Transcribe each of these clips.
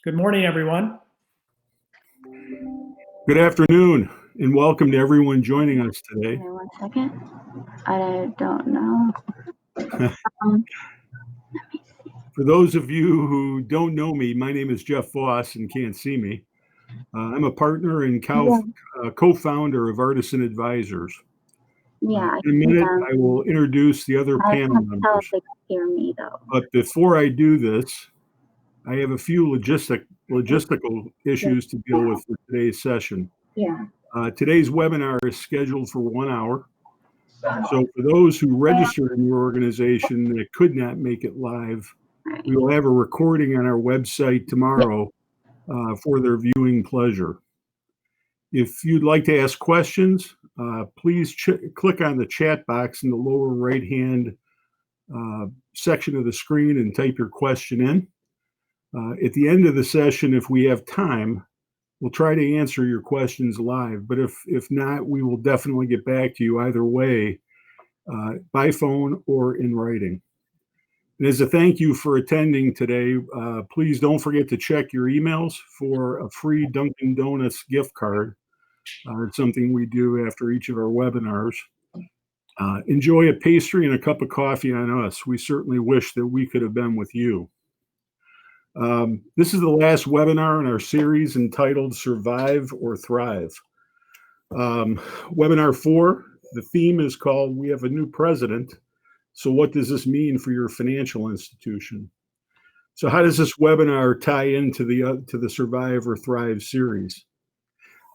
Good morning, everyone. Good afternoon, and welcome to everyone joining us today. 1 second. I don't know. For those of you who don't know me, my name is Jeff Voss and can't see me. I'm a partner and co-founder of Artisan Advisors. Yeah, In a minute, I will introduce the other panel tell members. if they can hear me though. But before I do this, I have a few logistical issues to deal with for today's session. Yeah. Today's webinar is scheduled for 1 hour. So for those who registered in your organization that could not make it live, we will have a recording on our website tomorrow for their viewing pleasure. If you'd like to ask questions, please click on the chat box in the lower right-hand section of the screen and type your question in. At the end of the session, if we have time, we'll try to answer your questions live. But if not, we will definitely get back to you either way, by phone or in writing. And as a thank you for attending today, please don't forget to check your emails for a free Dunkin' Donuts gift card. It's something we do after each of our webinars. Enjoy a pastry and a cup of coffee on us. We certainly wish that we could have been with you. This is the last webinar in our series entitled Survive or Thrive. Webinar 4, the theme is called We Have a New President. So what does this mean for your financial institution? So how does this webinar tie into the Survive or Thrive series?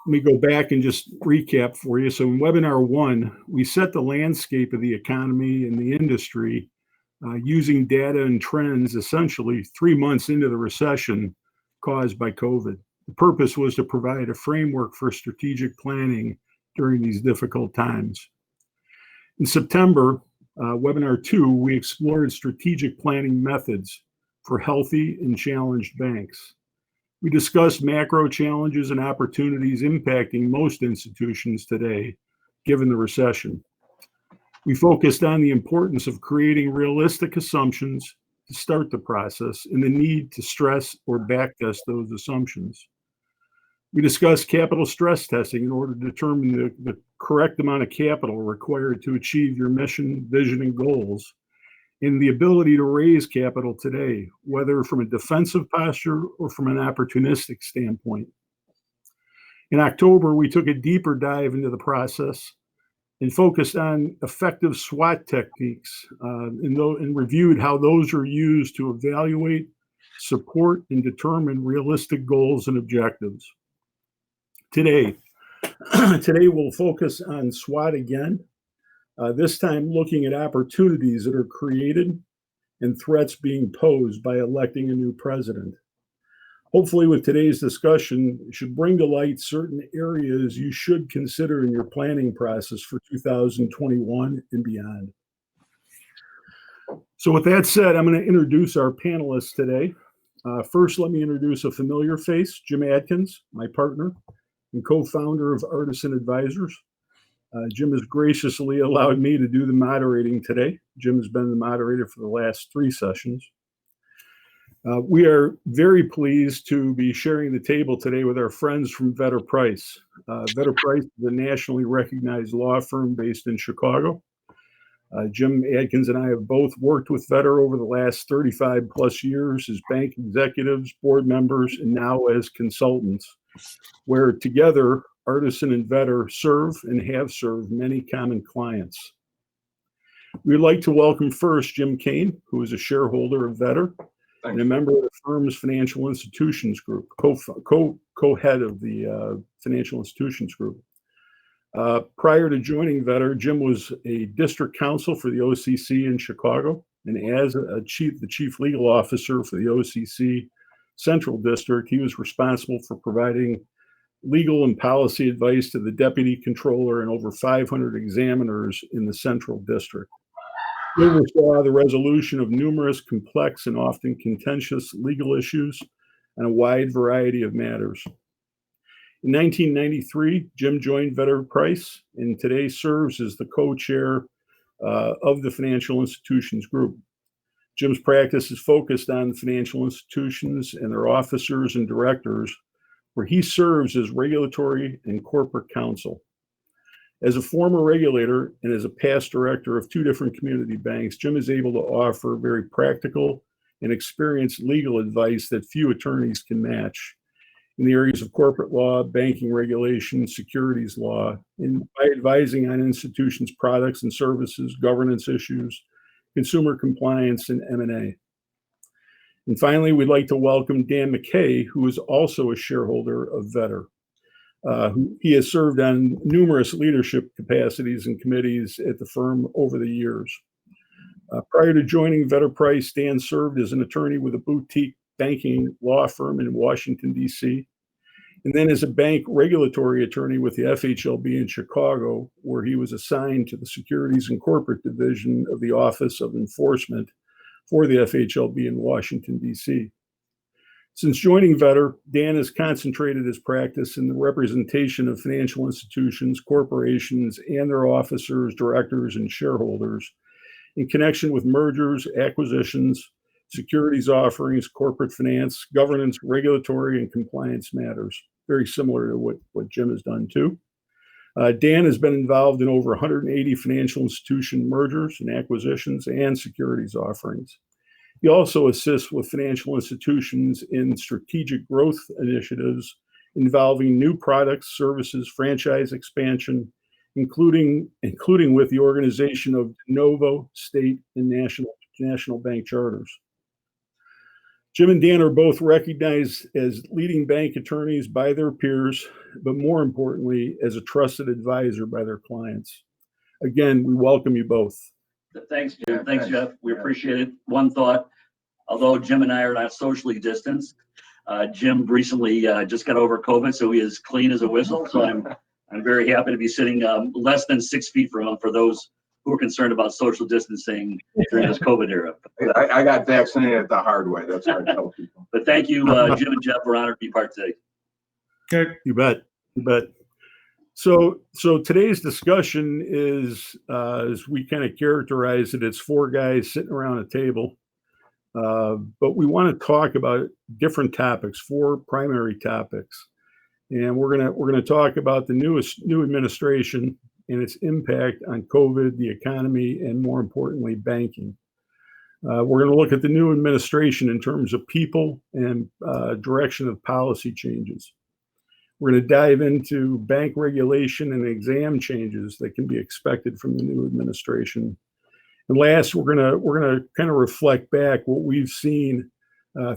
Let me go back and just recap for you. So in webinar 1, we set the landscape of the economy and the industry using data and trends essentially 3 months into the recession caused by COVID. The purpose was to provide a framework for strategic planning during these difficult times. In September, webinar 2, we explored strategic planning methods for healthy and challenged banks. We discussed macro challenges and opportunities impacting most institutions today, given the recession. We focused on the importance of creating realistic assumptions to start the process and the need to stress or backtest those assumptions. We discussed capital stress testing in order to determine the correct amount of capital required to achieve your mission, vision, and goals, and the ability to raise capital today, whether from a defensive posture or from an opportunistic standpoint. In October, we took a deeper dive into the process and focused on effective SWOT techniques and reviewed how those are used to evaluate, support, and determine realistic goals and objectives. Today we'll focus on SWOT again, this time looking at opportunities that are created and threats being posed by electing a new president. Hopefully with today's discussion, it should bring to light certain areas you should consider in your planning process for 2021 and beyond. So with that said, I'm going to introduce our panelists today. First, let me introduce a familiar face, Jim Adkins, my partner and co-founder of Artisan Advisors. Jim has graciously allowed me to do the moderating today. Jim has been the moderator for the last 3 sessions. We are very pleased to be sharing the table today with our friends from Vedder Price. Vedder Price is a nationally recognized law firm based in Chicago. Jim Adkins and I have both worked with Vedder over the last 35 plus years as bank executives, board members, and now as consultants, where together Artisan and Vedder serve and have served many common clients. We'd like to welcome first Jim Kane, who is a shareholder of Vedder and a member of the firm's Financial Institutions Group, co-head of the Financial Institutions Group. Prior to joining Vedder, Jim was a district counsel for the OCC in Chicago, and as the chief legal officer for the OCC Central District, he was responsible for providing legal and policy advice to the deputy controller and over 500 examiners in the Central District. He oversaw the resolution of numerous complex and often contentious legal issues on a wide variety of matters. In 1993, Jim joined Vedder Price and today serves as the co-chair of the Financial Institutions Group. Jim's practice is focused on financial institutions and their officers and directors, where he serves as regulatory and corporate counsel. As a former regulator and as a past director of 2 different community banks, Jim is able to offer very practical and experienced legal advice that few attorneys can match in the areas of corporate law, banking regulation, securities law, and by advising on institutions' products and services, governance issues, consumer compliance, and M&A. And finally, we'd like to welcome Dan McKay, who is also a shareholder of Vetter. He has served on numerous leadership capacities and committees at the firm over the years. Prior to joining Vetter Price, Dan served as an attorney with a boutique banking law firm in Washington, D.C., and then as a bank regulatory attorney with the FHLB in Chicago, where he was assigned to the Securities and Corporate Division of the Office of Enforcement for the FHLB in Washington, D.C. Since joining Vetter, Dan has concentrated his practice in the representation of financial institutions, corporations, and their officers, directors, and shareholders in connection with mergers, acquisitions, securities offerings, corporate finance, governance, regulatory, and compliance matters. Very similar to what Jim has done too. Dan has been involved in over 180 financial institution mergers and acquisitions and securities offerings. He also assists with financial institutions in strategic growth initiatives involving new products, services, franchise expansion, including with the organization of de novo state and national bank charters. Jim and Dan are both recognized as leading bank attorneys by their peers, but more importantly, as a trusted advisor by their clients. Again, we welcome you both. Thanks, Jim. Thanks, Jeff. We appreciate it. One thought, although Jim and I are not socially distanced, Jim recently just got over COVID, so he is clean as a whistle. So I'm very happy to be sitting less than 6 feet from him for those who are concerned about social distancing during this COVID era. I got vaccinated the hard way. That's what I tell people. But thank you, Jim and Jeff. We're honored to be part today. Okay. You bet. You bet. So today's discussion is, as we kind of characterize it, it's 4 guys sitting around a table. But we want to talk about different topics, 4 primary topics. And we're gonna talk about the new administration and its impact on COVID, the economy, and more importantly, banking. We're going to look at the new administration in terms of people and direction of policy changes. We're going to dive into bank regulation and exam changes that can be expected from the new administration. And last, we're gonna kind of reflect back what we've seen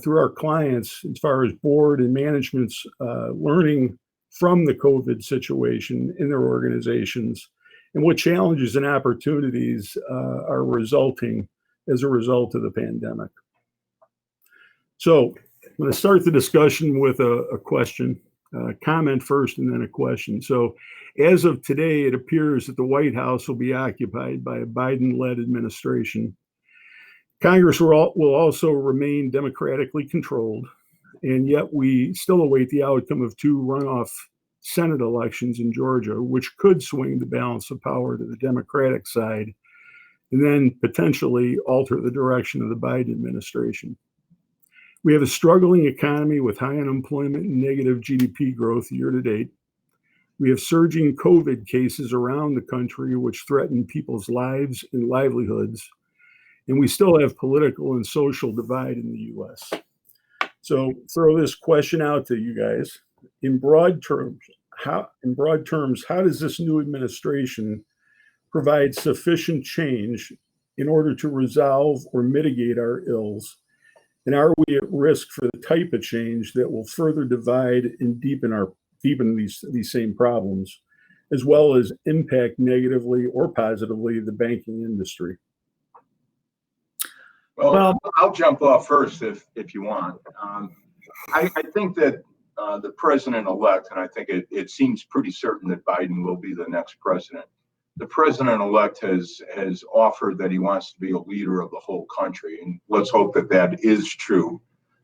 through our clients as far as board and management's learning from the COVID situation in their organizations, and what challenges and opportunities are resulting as a result of the pandemic. So I'm going to start the discussion with a question, comment first, and then a question. So as of today, it appears that the White House will be occupied by a Biden-led administration. Congress will also remain democratically controlled, and yet we still await the outcome of 2 runoff Senate elections in Georgia, which could swing the balance of power to the Democratic side and then potentially alter the direction of the Biden administration. We have a struggling economy with high unemployment and negative GDP growth year to date. We have surging COVID cases around the country, which threaten people's lives and livelihoods. And we still have political and social divide in the U.S. So throw this question out to you guys. In broad terms, how does this new administration provide sufficient change in order to resolve or mitigate our ills? And are we at risk for the type of change that will further divide and deepen these same problems, as well as impact negatively or positively the banking industry? Well, I'll jump off first if you want. I think that the president-elect, and I think it seems pretty certain that Biden will be the next president. The president-elect has offered that he wants to be a leader of the whole country, and let's hope that that is true,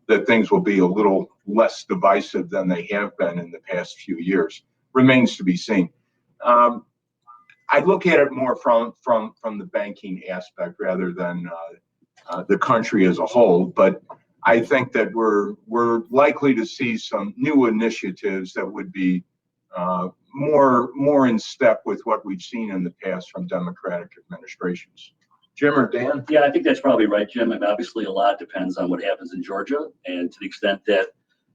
that things will be a little less divisive than they have been in the past few years. Remains to be seen. I look at it more from the banking aspect rather than the country as a whole. But I think that we're likely to see some new initiatives that would be more in step with what we've seen in the past from Democratic administrations. Jim or Dan? Yeah, I think that's probably right, Jim. And obviously a lot depends on what happens in Georgia. And to the extent that,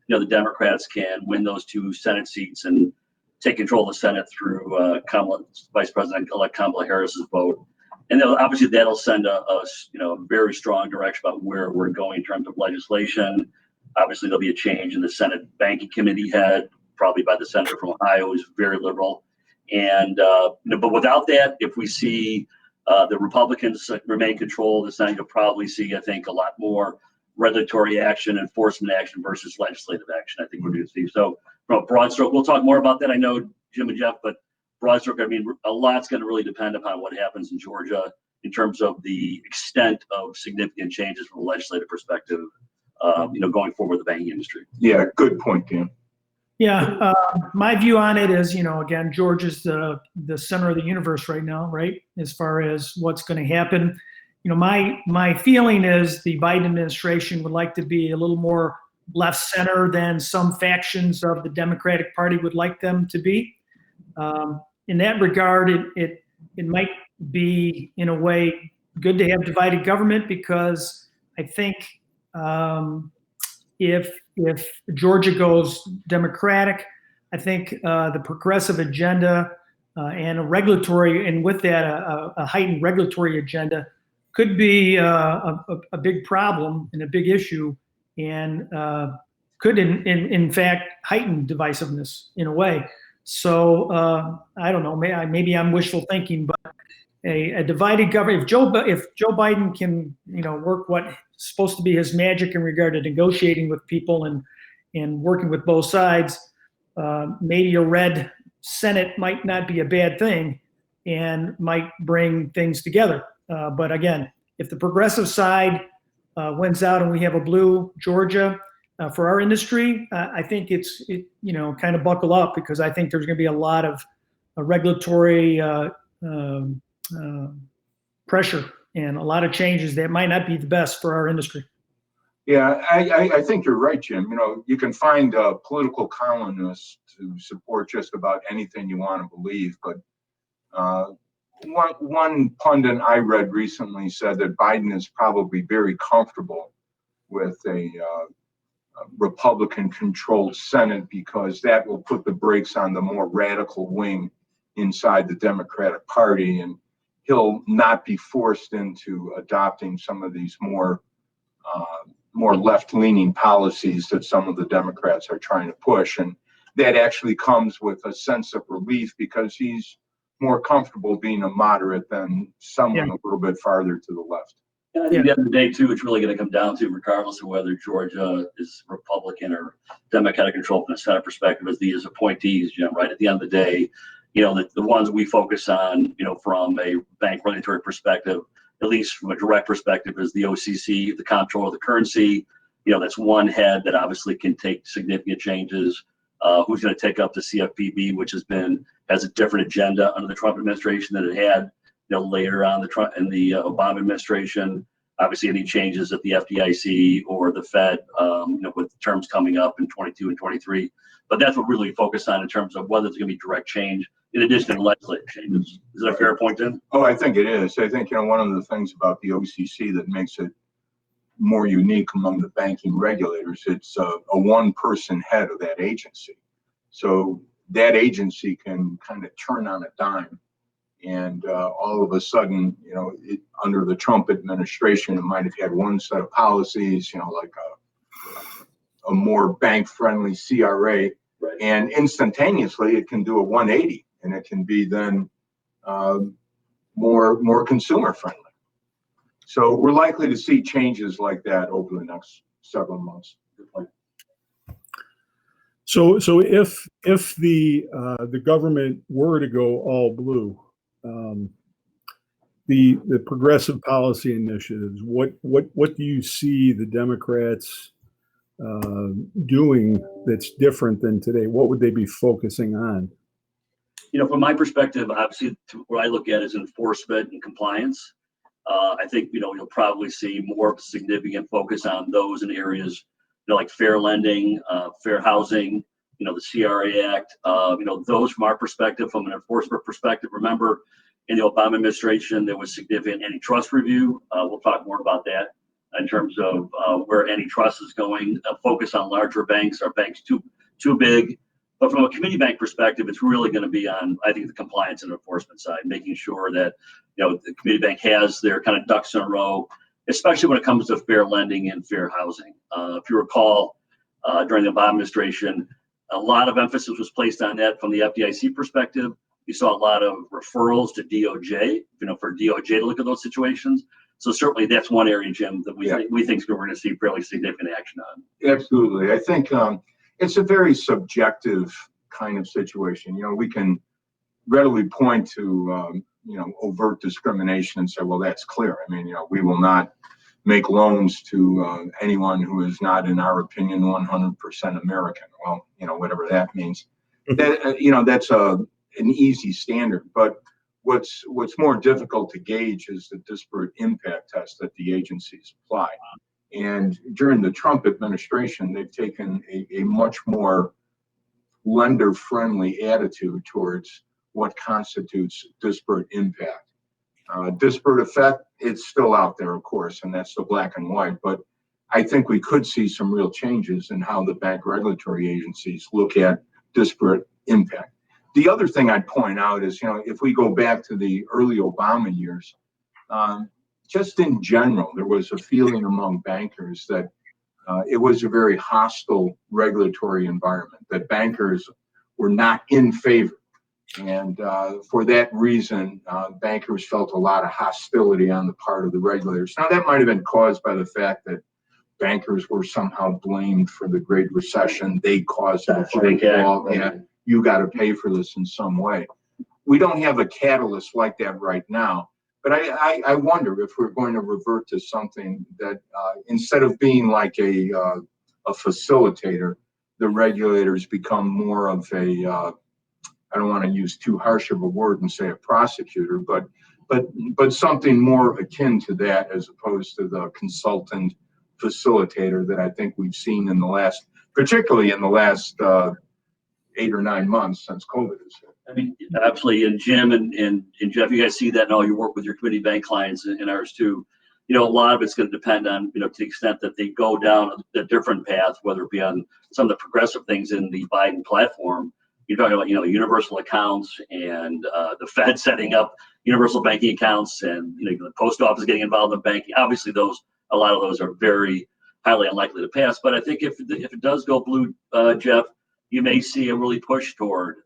the Democrats can win those 2 Senate seats and take control of the Senate through Vice President-elect Kamala Harris's vote. And obviously that'll send a very strong direction about where we're going in terms of legislation. Obviously there'll be a change in the Senate Banking Committee head, probably by the senator from Ohio, who's very liberal. And, but without that, if we see the Republicans remain control of the Senate, you'll probably see, I think, a lot more regulatory action, enforcement action versus legislative action. I think we're going to see. So from a broad stroke, we'll talk more about that. I know Jim and Jeff, but broad stroke, I mean, a lot's going to really depend upon what happens in Georgia in terms of the extent of significant changes from a legislative perspective, going forward with the banking industry. Yeah, good point, Dan. Yeah, my view on it is, again, Georgia's the center of the universe right now, right? As far as what's going to happen. My feeling is the Biden administration would like to be a little more left center than some factions of the Democratic Party would like them to be. In that regard, it might be, in a way, good to have divided government, because I think if Georgia goes Democratic, I think the progressive agenda and a regulatory, and with that a heightened regulatory agenda, could be a big problem and a big issue, and could in fact heighten divisiveness in a way. So I don't know, maybe I'm wishful thinking, but a divided government, if Joe Biden can work what's supposed to be his magic in regard to negotiating with people and working with both sides, maybe a red Senate might not be a bad thing and might bring things together. But again, if the progressive side wins out and we have a blue Georgia for our industry, I think it's kind of buckle up, because I think there's going to be a lot of regulatory pressure and a lot of changes that might not be the best for our industry. Yeah, I think you're right, Jim. You can find political columnists to support just about anything you want to believe, but one pundit I read recently said that Biden is probably very comfortable with a Republican-controlled Senate, because that will put the brakes on the more radical wing inside the Democratic Party, and he'll not be forced into adopting some of these more left-leaning policies that some of the Democrats are trying to push. And that actually comes with a sense of relief, because he's more comfortable being a moderate than someone a little bit farther to the left. And I think at the end of the day, too, it's really going to come down to, regardless of whether Georgia is Republican or Democratic control from a Senate perspective, is these appointees, Jim, right? At the end of the day, the ones we focus on, from a bank regulatory perspective, at least from a direct perspective, is the OCC, the comptroller of the currency. That's one head that obviously can take significant changes. Who's going to take up the CFPB, which has a different agenda under the Trump administration than it had, later on the Obama administration. Obviously, any changes at the FDIC or the Fed, with terms coming up in 22 and 23. But that's what really we focus on in terms of whether there's going to be direct change in addition to legislative changes. Is that a fair point, Tim? Oh, I think it is. I think, one of the things about the OCC that makes it more unique among the banking regulators, it's a one-person head of that agency. So that agency can kind of turn on a dime. And all of a sudden, under the Trump administration, it might have had one set of policies, like a more bank-friendly CRA, right. And instantaneously it can do a 180, and it can be then more consumer-friendly. So we're likely to see changes like that over the next several months. Good point. So if the government were to go all blue, the progressive policy initiatives, what do you see the Democrats doing that's different than today? What would they be focusing on? From my perspective, obviously, what I look at is enforcement and compliance. I think, you'll probably see more significant focus on those in areas, like fair lending, fair housing, the CRA Act, those from our perspective, from an enforcement perspective. Remember, in the Obama administration, there was significant antitrust review. We'll talk more about that in terms of where antitrust is going. Focus on larger banks. Are banks too big? But from a community bank perspective, it's really going to be on, I think, the compliance and enforcement side, making sure that the community bank has their kind of ducks in a row, especially when it comes to fair lending and fair housing. If you recall, during the Obama administration, a lot of emphasis was placed on that from the FDIC perspective. You saw a lot of referrals to DOJ, for DOJ to look at those situations. So certainly that's one area, Jim, that we think we're going to see fairly significant action on. Absolutely. I think it's a very subjective kind of situation. We can readily point to, overt discrimination and say, well, that's clear. I mean, we will not make loans to anyone who is not, in our opinion, 100% American. Well, whatever that means. That, that's an easy standard. But what's more difficult to gauge is the disparate impact test that the agencies apply. And during the Trump administration, they've taken a much more lender-friendly attitude towards what constitutes disparate impact. Disparate effect, it's still out there, of course, and that's the black and white. But I think we could see some real changes in how the bank regulatory agencies look at disparate impact. The other thing I'd point out is, if we go back to the early Obama years, just in general, there was a feeling among bankers that it was a very hostile regulatory environment, that bankers were not in favor. And for that reason, bankers felt a lot of hostility on the part of the regulators. Now, that might have been caused by the fact that bankers were somehow blamed for the Great Recession. They caused it. You got to pay for this in some way. We don't have a catalyst like that right now. But I wonder if we're going to revert to something that instead of being like a facilitator, the regulators become more of a, I don't want to use too harsh of a word and say a prosecutor, but something more akin to that, as opposed to the consultant facilitator that I think we've seen particularly in the last 8 or 9 months since COVID has hit. I mean, absolutely. And Jim and Jeff, you guys see that in all your work with your community bank clients and ours too. A lot of it's going to depend on, to the extent that they go down a different path, whether it be on some of the progressive things in the Biden platform. You're talking about, universal accounts and the Fed setting up universal banking accounts and, the post office getting involved in banking. Obviously, a lot of those are very highly unlikely to pass. But I think if it does go blue, Jeff, you may see a really push toward,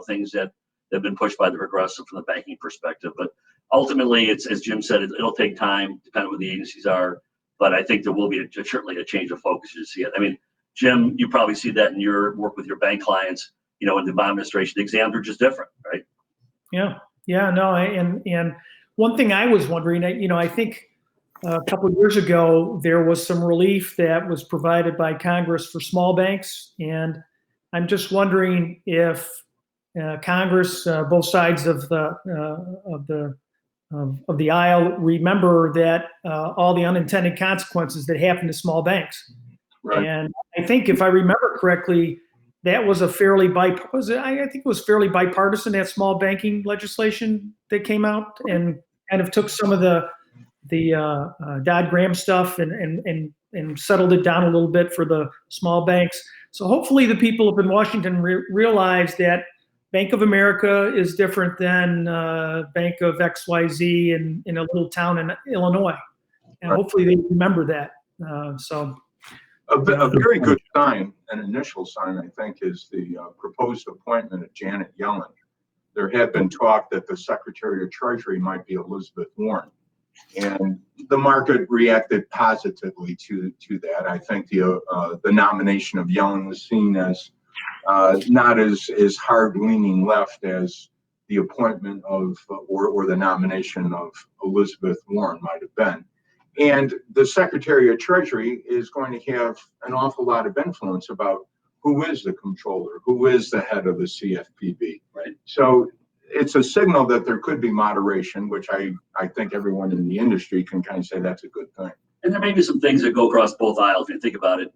things that have been pushed by the progressive from the banking perspective. But ultimately, it's, as Jim said, it'll take time, depending on what the agencies are. But I think there will be certainly a change of focus to see it. I mean, Jim, you probably see that in your work with your bank clients. In the Obama administration, the exams are just different, right? And one thing I was wondering, I think a couple of years ago there was some relief that was provided by Congress for small banks, and I'm just wondering if Congress, both sides of the aisle, remember that all the unintended consequences that happen to small banks. Right. And I think if I remember correctly, that was I think it was fairly bipartisan, that small banking legislation that came out and kind of took some of the Dodd-Graham stuff and settled it down a little bit for the small banks. So hopefully the people up in Washington realize that Bank of America is different than Bank of XYZ in a little town in Illinois. And hopefully they remember that. A very good sign, an initial sign, I think, is the proposed appointment of Janet Yellen. There had been talk that the Secretary of Treasury might be Elizabeth Warren, and the market reacted positively to that. I think the nomination of Yellen was seen as not as hard-leaning left as the appointment of or the nomination of Elizabeth Warren might have been. And the Secretary of Treasury is going to have an awful lot of influence about who is the controller, who is the head of the CFPB. Right. So it's a signal that there could be moderation, which I think everyone in the industry can kind of say that's a good thing. And there may be some things that go across both aisles if you think about it.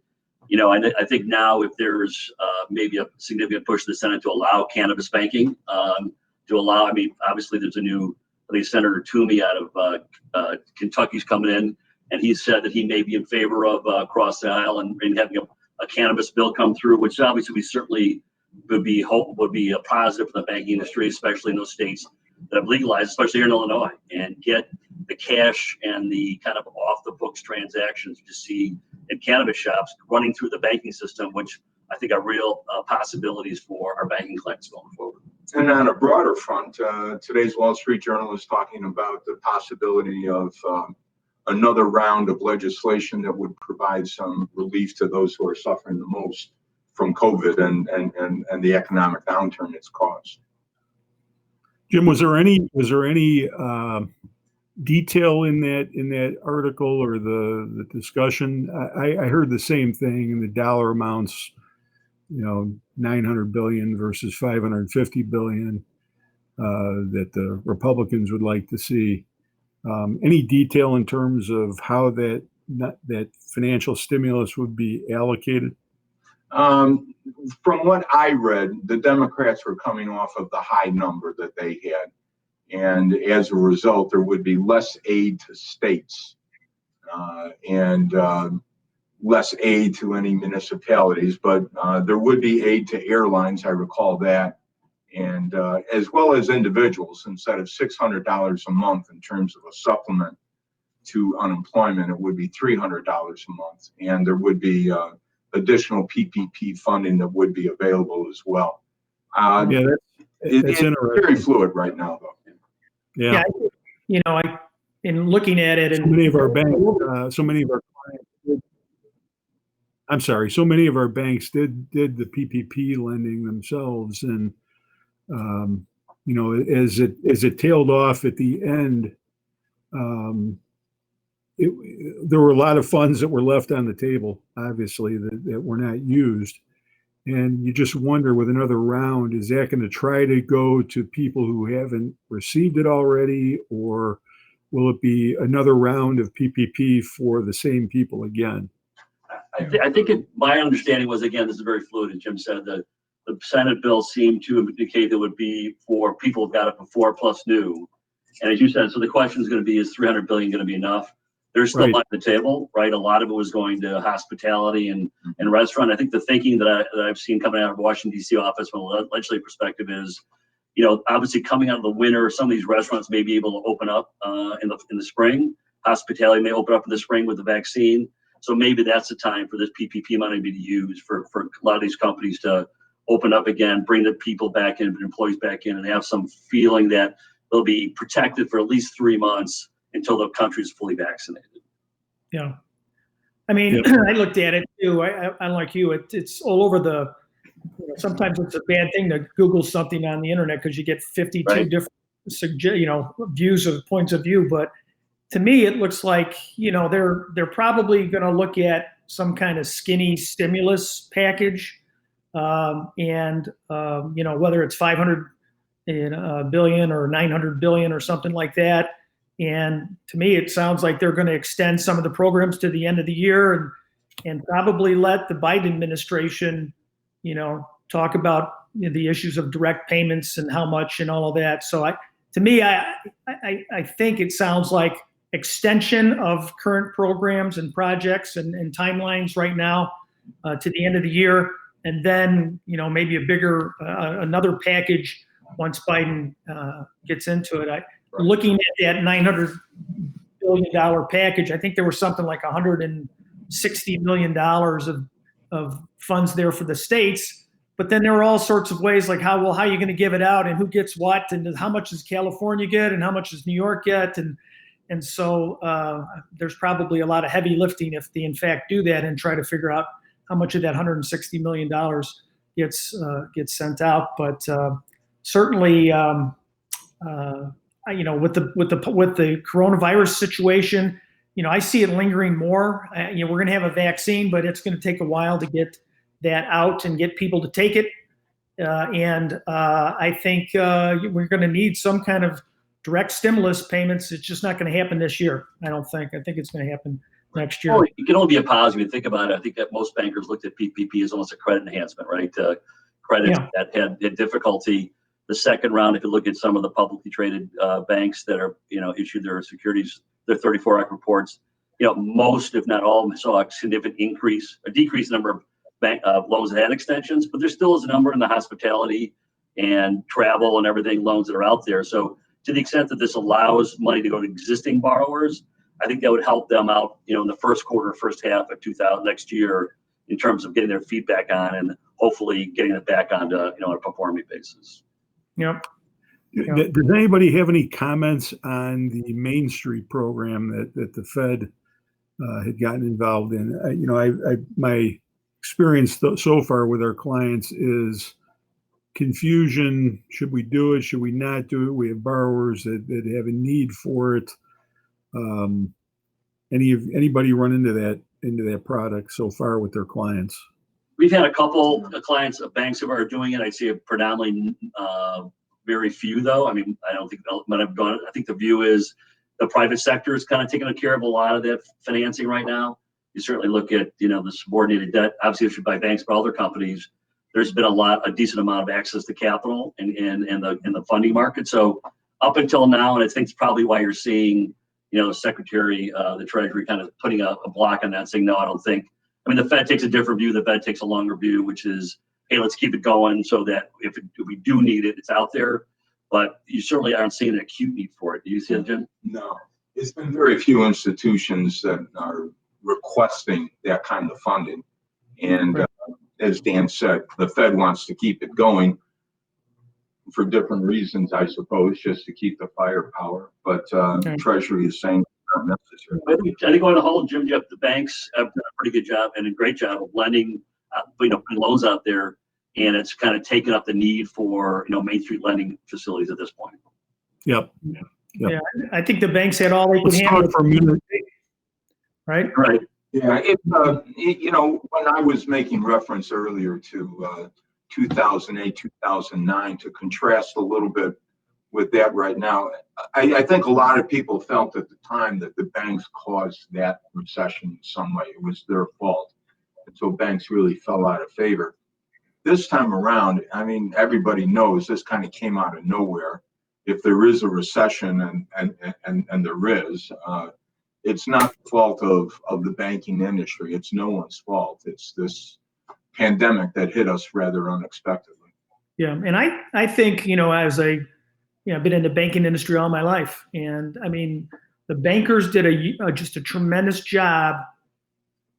You know, I think now if there's maybe a significant push in the Senate to allow cannabis banking, to allow, I mean, obviously there's a new, I think Senator Toomey out of Kentucky's coming in, and he said that he may be in favor of across the aisle and having a cannabis bill come through, which obviously we certainly would be a positive for the banking industry, especially in those states that have legalized, especially here in Illinois, and get the cash and the kind of off the books transactions you see in cannabis shops running through the banking system, which I think are real possibilities for our banking clients going forward. And on a broader front, today's Wall Street Journal is talking about the possibility of another round of legislation that would provide some relief to those who are suffering the most from COVID and the economic downturn it's caused. Jim, was there any detail in that article or the discussion? I heard the same thing, and the dollar amounts, you know, 900 billion versus 550 billion that the Republicans would like to see. Any detail in terms of how that financial stimulus would be allocated? From what I read, the Democrats were coming off of the high number that they had. And as a result, there would be less aid to states and less aid to any municipalities, but there would be aid to airlines, I recall that, and as well as individuals. Instead of $600 a month in terms of a supplement to unemployment, it would be $300 a month, and there would be additional PPP funding that would be available as well. Yeah, that's it's very fluid right now, though. Yeah, you know, in looking at it, and so many of our banks, so many of our clients. I'm sorry, so many of our banks did the PPP lending themselves, and you know, as it tailed off at the end, there were a lot of funds that were left on the table, obviously, that were not used. And you just wonder, with another round, is that going to try to go to people who haven't received it already, or will it be another round of PPP for the same people again? I think my understanding was, again, this is very fluid, as Jim said, the Senate bill seemed to indicate that would be for people who've got it before plus new. And as you said, so the question is going to be, is 300 billion going to be enough? There's still on the table, right? A lot of it was going to hospitality and restaurant. I think the thinking that I've seen coming out of Washington, D.C. office from a legislative perspective is, you know, obviously coming out of the winter, some of these restaurants may be able to open up in the spring. Hospitality may open up in the spring with the vaccine. So maybe that's the time for this PPP money to be used for a lot of these companies to open up again, bring the people back in, employees back in, and have some feeling that they'll be protected for at least 3 months until the country is fully vaccinated. Yeah. I mean, I looked at it too. I like you. It's all over the, you know, sometimes it's a bad thing to Google something on the internet because you get 52 different, views of points of view. But to me, it looks like, you know, they're probably going to look at some kind of skinny stimulus package. And you know, whether it's 500 billion or 900 billion or something like that. And to me, it sounds like they're going to extend some of the programs to the end of the year and probably let the Biden administration, you know, talk about, you know, the issues of direct payments and how much and all of that. So I think it sounds like extension of current programs and projects and timelines right now to the end of the year. And then, you know, maybe a bigger, another package once Biden gets into it. Looking at that $900 billion package, I think there was something like $160 million of funds there for the states. But then there were all sorts of ways, like how are you going to give it out and who gets what and how much does California get and how much does New York get? And so there's probably a lot of heavy lifting if they in fact do that and try to figure out how much of that $160 million gets sent out. But certainly, you know, with the coronavirus situation, you know, I see it lingering more. You know, we're going to have a vaccine, but it's going to take a while to get that out and get people to take it. And I think we're going to need some kind of direct stimulus payments. It's just not going to happen this year, I don't think. I think it's going to happen next year. Well, it can only be a positive. You think about it. I think that most bankers looked at PPP as almost a credit enhancement, right? Credits Yeah. that had difficulty. The second round, if you look at some of the publicly traded banks that are, issued their securities, their 34 Act reports, most, if not all of them, saw a significant decrease number of bank loans that had extensions, but there still is a number in the hospitality and travel and everything loans that are out there. So to the extent that this allows money to go to existing borrowers, I think that would help them out, in the first quarter, first half of 2000 next year, in terms of getting their feedback on and hopefully getting it back onto, on a performing basis. Yep. Does anybody have any comments on the Main Street program that the Fed had gotten involved in? My experience so far with our clients is confusion. Should we do it? Should we not do it? We have borrowers that have a need for it. Anybody run into that product so far with their clients? We've had a couple of clients of banks who are doing it. I'd say predominantly very few, though. I mean, I don't think might have gone. I think the view is the private sector is kind of taking care of a lot of that financing right now. You certainly look at, the subordinated debt, obviously issued by banks, but other companies. There's been a decent amount of access to capital in the funding market. So up until now, and I think it's probably why you're seeing, the Secretary, the Treasury kind of putting a block on that, saying, no, I don't think. I mean, the Fed takes a different view. The Fed takes a longer view, which is, hey, let's keep it going so that if we do need it, it's out there. But you certainly aren't seeing an acute need for it. Do you see it, Jim? No, it's been very few institutions that are requesting that kind of funding. And as Dan said, the Fed wants to keep it going for different reasons, I suppose, just to keep the firepower. But Treasury is saying it's not necessary. I think on the whole, Jim, the banks have done a pretty good job and a great job of lending, putting loans out there, and it's kind of taken up the need for, Main Street lending facilities at this point. Yep. Yeah, I think the banks had all they could Let's handle. talk for a minute. Right. Right. Yeah, when I was making reference earlier to 2008, 2009, to contrast a little bit with that right now, I think a lot of people felt at the time that the banks caused that recession in some way. It was their fault. And so banks really fell out of favor. This time around, I mean, everybody knows this kind of came out of nowhere. If there is a recession, and there is, it's not the fault of the banking industry. It's no one's fault. It's this pandemic that hit us rather unexpectedly. Yeah, and I think, as I've been in the banking industry all my life, and I mean, the bankers did just a tremendous job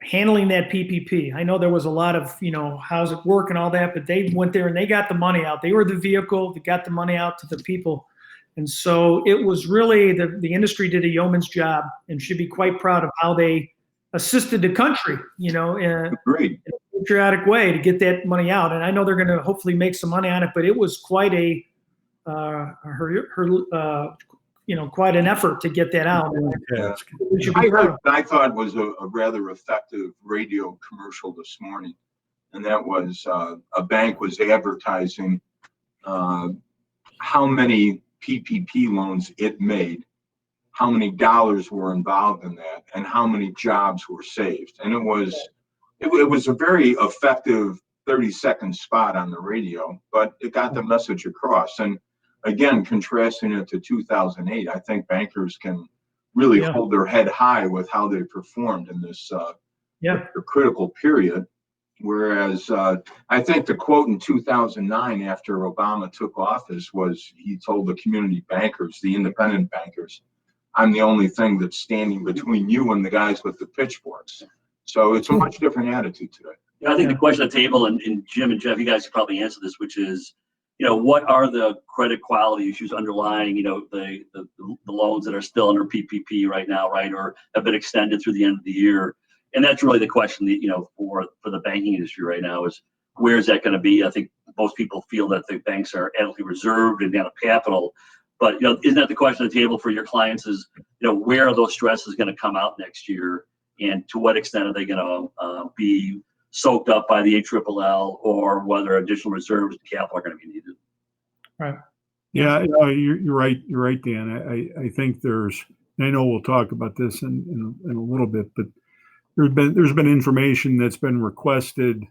handling that PPP. I know there was a lot of, how's it work and all that, but they went there and they got the money out. They were the vehicle that got the money out to the people. And so it was really the industry did a yeoman's job and should be quite proud of how they assisted the country, in a patriotic way to get that money out. And I know they're going to hopefully make some money on it, but it was quite quite an effort to get that out. Yeah. I thought was a rather effective radio commercial this morning, and that was a bank was advertising how many PPP loans it made, how many dollars were involved in that, and how many jobs were saved. And it was a very effective 30-second spot on the radio, but it got the message across. And again, contrasting it to 2008, I think bankers can really hold their head high with how they performed in this critical period. Whereas I think the quote in 2009 after Obama took office was he told the community bankers, the independent bankers, I'm the only thing that's standing between you and the guys with the pitchforks. So it's a much different attitude today. I think the question on the table, and Jim and Jeff, you guys could probably answer this, which is, what are the credit quality issues underlying, the loans that are still under PPP right now, right, or have been extended through the end of the year? And that's really the question that, for the banking industry right now is where is that going to be? I think most people feel that the banks are adequately reserved and down capital, but isn't that the question on the table for your clients is, where are those stresses going to come out next year, and to what extent are they going to be soaked up by the ALLL or whether additional reserves and capital are going to be needed. Yeah, you're right. You're right, Dan. I think there's, and I know we'll talk about this in a little bit, but there's been information that's been requested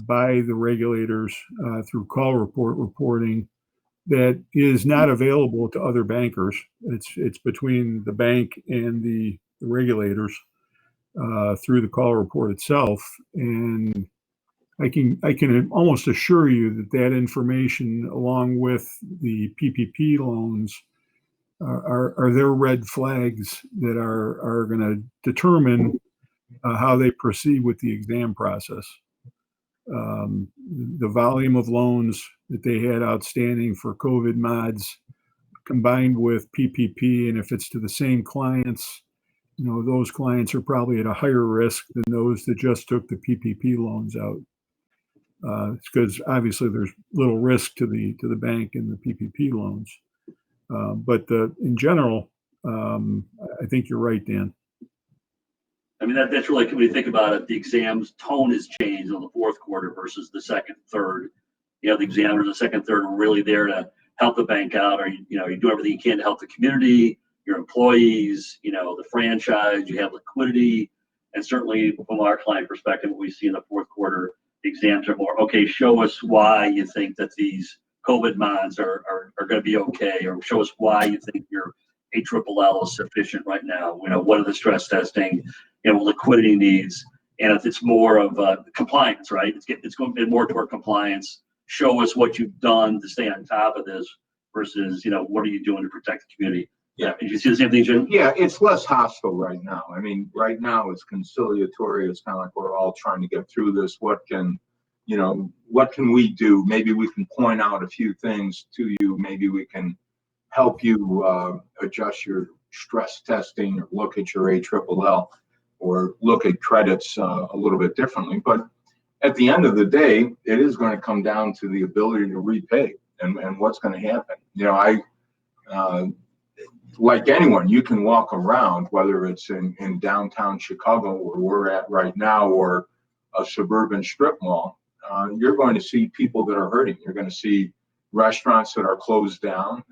by the regulators through call report reporting that is not available to other bankers. It's between the bank and the regulators through the call report itself, and I can almost assure you that information, along with the PPP loans, are their red flags that are going to determine how they proceed with the exam process. The volume of loans that they had outstanding for COVID mods combined with PPP, and if it's to the same clients, those clients are probably at a higher risk than those that just took the PPP loans out. It's because obviously there's little risk to the bank and the PPP loans. But in general, I think you're right, Dan. I mean, that's really, when you think about it, the exam's tone has changed in the fourth quarter versus the second, third. The examiners, the second, third are really there to help the bank out, or you do everything you can to help the community, your employees, the franchise. You have liquidity, and certainly from our client perspective, what we see in the fourth quarter, the exams are more, okay, show us why you think that these COVID mods are going to be okay, or show us why you think your ALLL is sufficient right now. What are the stress testing, liquidity needs, and if it's more of compliance, right? It's going to be more toward compliance. Show us what you've done to stay on top of this versus, what are you doing to protect the community? Yeah. Did you see the same thing, Jim? Yeah, it's less hostile right now. I mean, right now it's conciliatory. It's kind of like we're all trying to get through this. What can we do? Maybe we can point out a few things to you. Maybe we can help you adjust your stress testing, or look at your ALLL, or look at credits a little bit differently. But at the end of the day, it is going to come down to the ability to repay and what's going to happen. Like anyone, you can walk around, whether it's in downtown Chicago, where we're at right now, or a suburban strip mall. You're going to see people that are hurting. You're going to see restaurants that are closed down.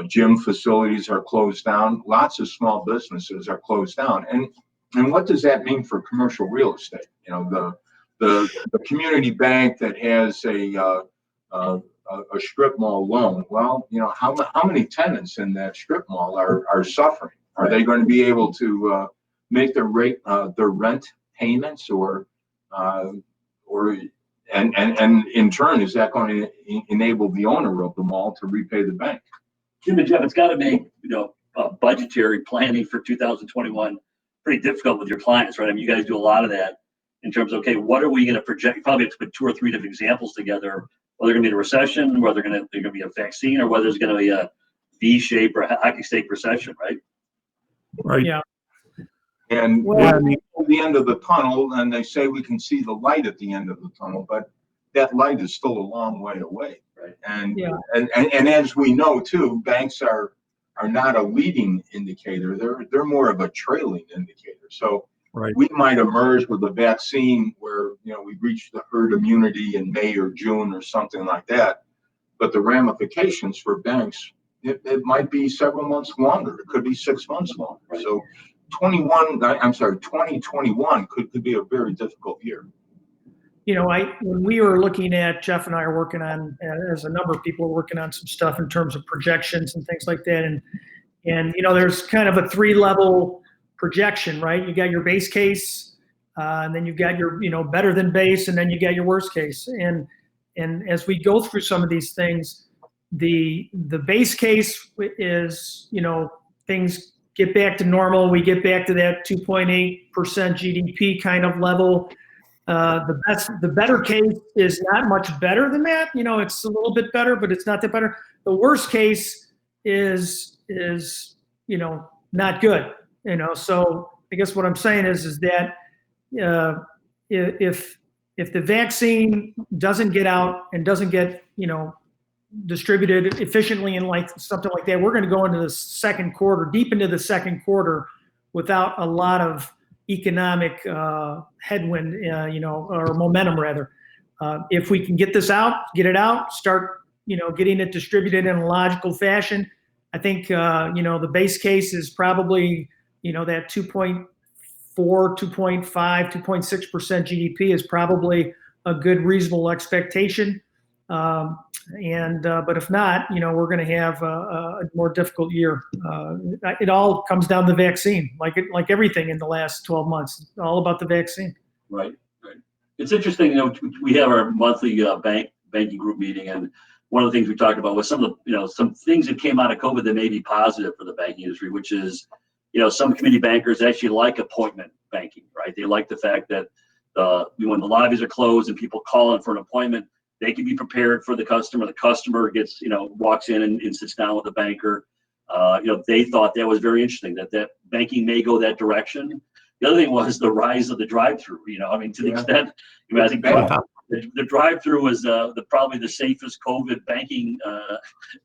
Gym facilities are closed down. Lots of small businesses are closed down. And what does that mean for commercial real estate? The community bank that has a strip mall loan. Well, how many tenants in that strip mall are suffering? Are they going to be able to make their rent payments, or in turn, is that going to enable the owner of the mall to repay the bank? Jim and Jeff, it's got to make budgetary planning for 2021 pretty difficult with your clients, right? I mean, you guys do a lot of that in terms of, okay, what are we going to project? You probably have to put 2 or 3 different examples together, whether they're going to be a recession, whether they're going to be a vaccine, or whether there's going to be a V-shape or a hockey stick recession, right? Right. Yeah. And Well, at the end of the tunnel, and they say we can see the light at the end of the tunnel, but that light is still a long way away. Right. And Yeah. and as we know too, banks are not a leading indicator. They're more of a trailing indicator. So Right. we might emerge with a vaccine where we reach the herd immunity in May or June or something like that. But the ramifications for banks, it might be several months longer. It could be 6 months longer. Right. So 2021 could be a very difficult year. When we were looking at, Jeff and I are working on, as a number of people are working on some stuff in terms of projections and things like that. And there's kind of a 3-level projection, right? You got your base case, and then you've got your, better than base, and then you got your worst case. And as we go through some of these things, the base case is, things get back to normal. We get back to that 2.8% GDP kind of level. The better case is not much better than that. It's a little bit better, but it's not that better. The worst case is not good. So I guess what I'm saying is that if the vaccine doesn't get out and doesn't get distributed efficiently and like something like that, we're going to go into the second quarter, deep into the second quarter, without a lot of economic headwind, or momentum rather. If we can get this out, get it out, start, getting it distributed in a logical fashion, I think, the base case is probably, that 2.4, 2.5, 2.6% GDP is probably a good, reasonable expectation. But if not, we're going to have a more difficult year. It all comes down to the vaccine, like everything in the last 12 months. It's all about the vaccine. Right. It's interesting, we have our monthly banking group meeting, and one of the things we talked about was some of the, some things that came out of COVID that may be positive for the banking industry, which is, some community bankers actually like appointment banking, right? They like the fact that when the lobbies are closed and people call in for an appointment, they can be prepared for the customer. The customer gets, walks in and sits down with the banker. They thought that was very interesting, that banking may go that direction. The other thing was the rise of the drive-through. To the extent, I think the drive-through was probably the safest COVID banking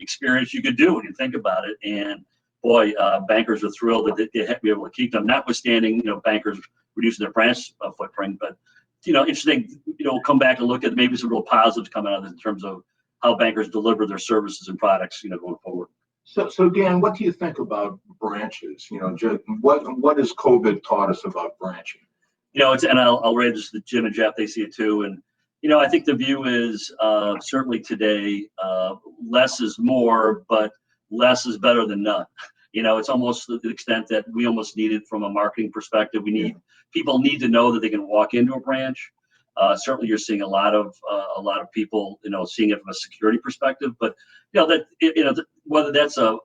experience you could do when you think about it. And boy, bankers are thrilled that they have to be able to keep them, notwithstanding, bankers reducing their branch footprint. But interesting, come back and look at maybe some real positives coming out of this in terms of how bankers deliver their services and products, going forward. So Dan, what do you think about branches? What has COVID taught us about branching? And I'll raise this to Jim and Jeff, they see it too. And, I think the view is certainly today, less is more, but less is better than none. It's almost to the extent that we almost need it from a marketing perspective. People need to know that they can walk into a branch. Certainly, you're seeing a lot of people, seeing it from a security perspective. But whether that's a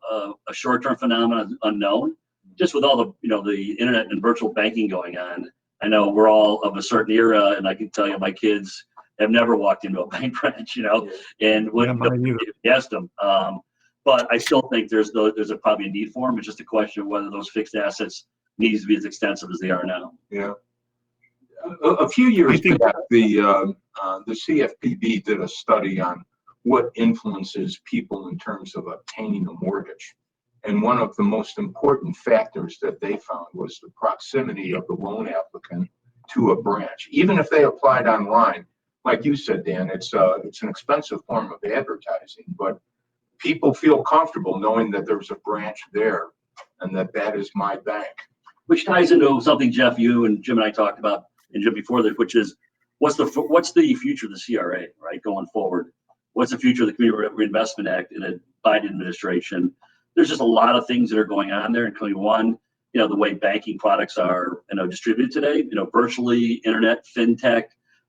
short-term phenomenon, unknown. Just with all the internet and virtual banking going on, I know we're all of a certain era, and I can tell you, my kids have never walked into a bank branch, and wouldn't ask them. But I still think there's probably a need for them. It's just a question of whether those fixed assets needs to be as extensive as they are now. Yeah. A few years back, the CFPB did a study on what influences people in terms of obtaining a mortgage. And one of the most important factors that they found was the proximity of the loan applicant to a branch. Even if they applied online, like you said, Dan, it's an expensive form of advertising, but people feel comfortable knowing that there's a branch there and that is my bank. Which ties into something, Jeff, you and Jim and I talked about, and Jim before that, which is what's the future of the CRA, right, going forward? What's the future of the Community Reinvestment Act in a Biden administration? There's just a lot of things that are going on there, including one, the way banking products are, distributed today, virtually, internet, fintech.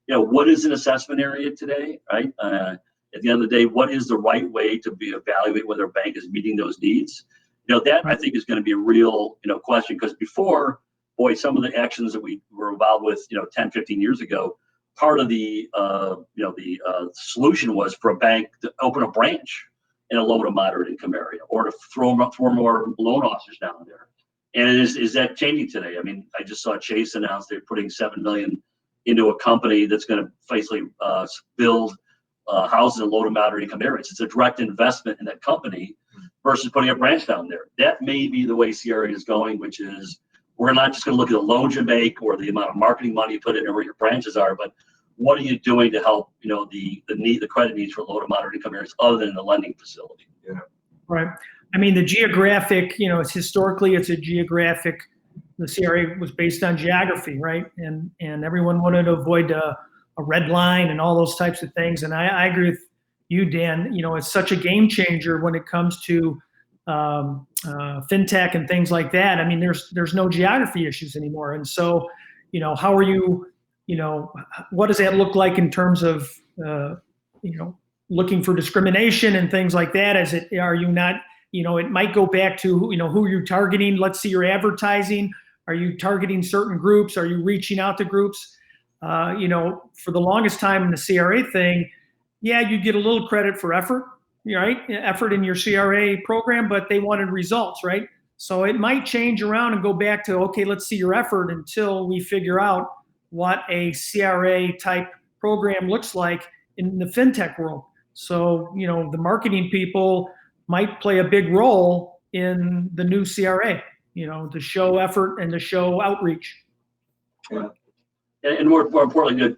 What is an assessment area today, right? At the end of the day, what is the right way to evaluate whether a bank is meeting those needs? That I think is going to be a real, question, because before, boy, some of the actions that we were involved with, 10, 15 years ago, part of the solution was for a bank to open a branch in a low to moderate income area, or to throw more loan officers down there. And is that changing today? I just saw Chase announce they're putting $7 million into a company that's going to basically build houses in low to moderate income areas. It's a direct investment in that company versus putting a branch down there. That may be the way CRA is going, which is we're not just going to look at the loans you make or the amount of marketing money you put in or where your branches are, but what are you doing to help, the credit needs for low to moderate income areas other than the lending facility? Yeah. Right. The geographic, historically it's a geographic, the CRA was based on geography, right? And everyone wanted to avoid a red line and all those types of things. And I agree with you, Dan. It's such a game changer when it comes to fintech and things like that. There's no geography issues anymore. And so, how are you, what does that look like in terms of, looking for discrimination and things like that? Are you not, it might go back to, who you're targeting. Let's see your advertising. Are you targeting certain groups? Are you reaching out to groups? For the longest time in the CRA thing, yeah, you get a little credit for effort, right? Effort in your CRA program, but they wanted results, right? So it might change around and go back to, okay, let's see your effort until we figure out what a CRA type program looks like in the fintech world. So, the marketing people might play a big role in the new CRA, to show effort and to show outreach. Yeah. And more importantly, a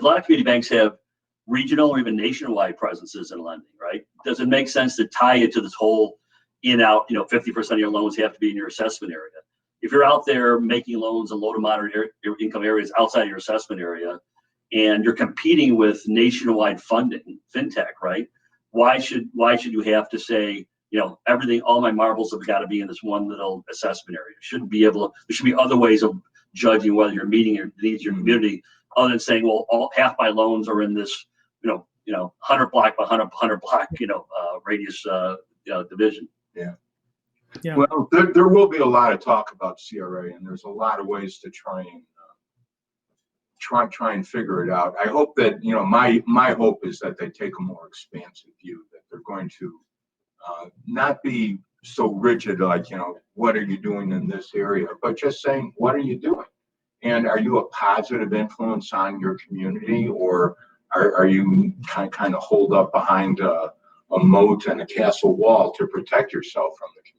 lot of community banks have regional or even nationwide presences in lending, right? Does it make sense to tie it to this whole in-out, 50% of your loans have to be in your assessment area? If you're out there making loans in low to moderate income areas outside of your assessment area, and you're competing with nationwide funding, fintech, right? Why should you have to say, everything, all my marbles have got to be in this one little assessment area? There should be other ways of judging whether you're meeting your needs, your community, other than saying, well, half my loans are in this, 100 block by 100 block, radius, division. Yeah. Yeah. Well, there will be a lot of talk about CRA, and there's a lot of ways to try and figure it out. I hope that, my hope is that they take a more expansive view, that they're going to not be so rigid, like, what are you doing in this area, but just saying, what are you doing? And are you a positive influence on your community, or are you kind of holed up behind a moat and a castle wall to protect yourself from the community?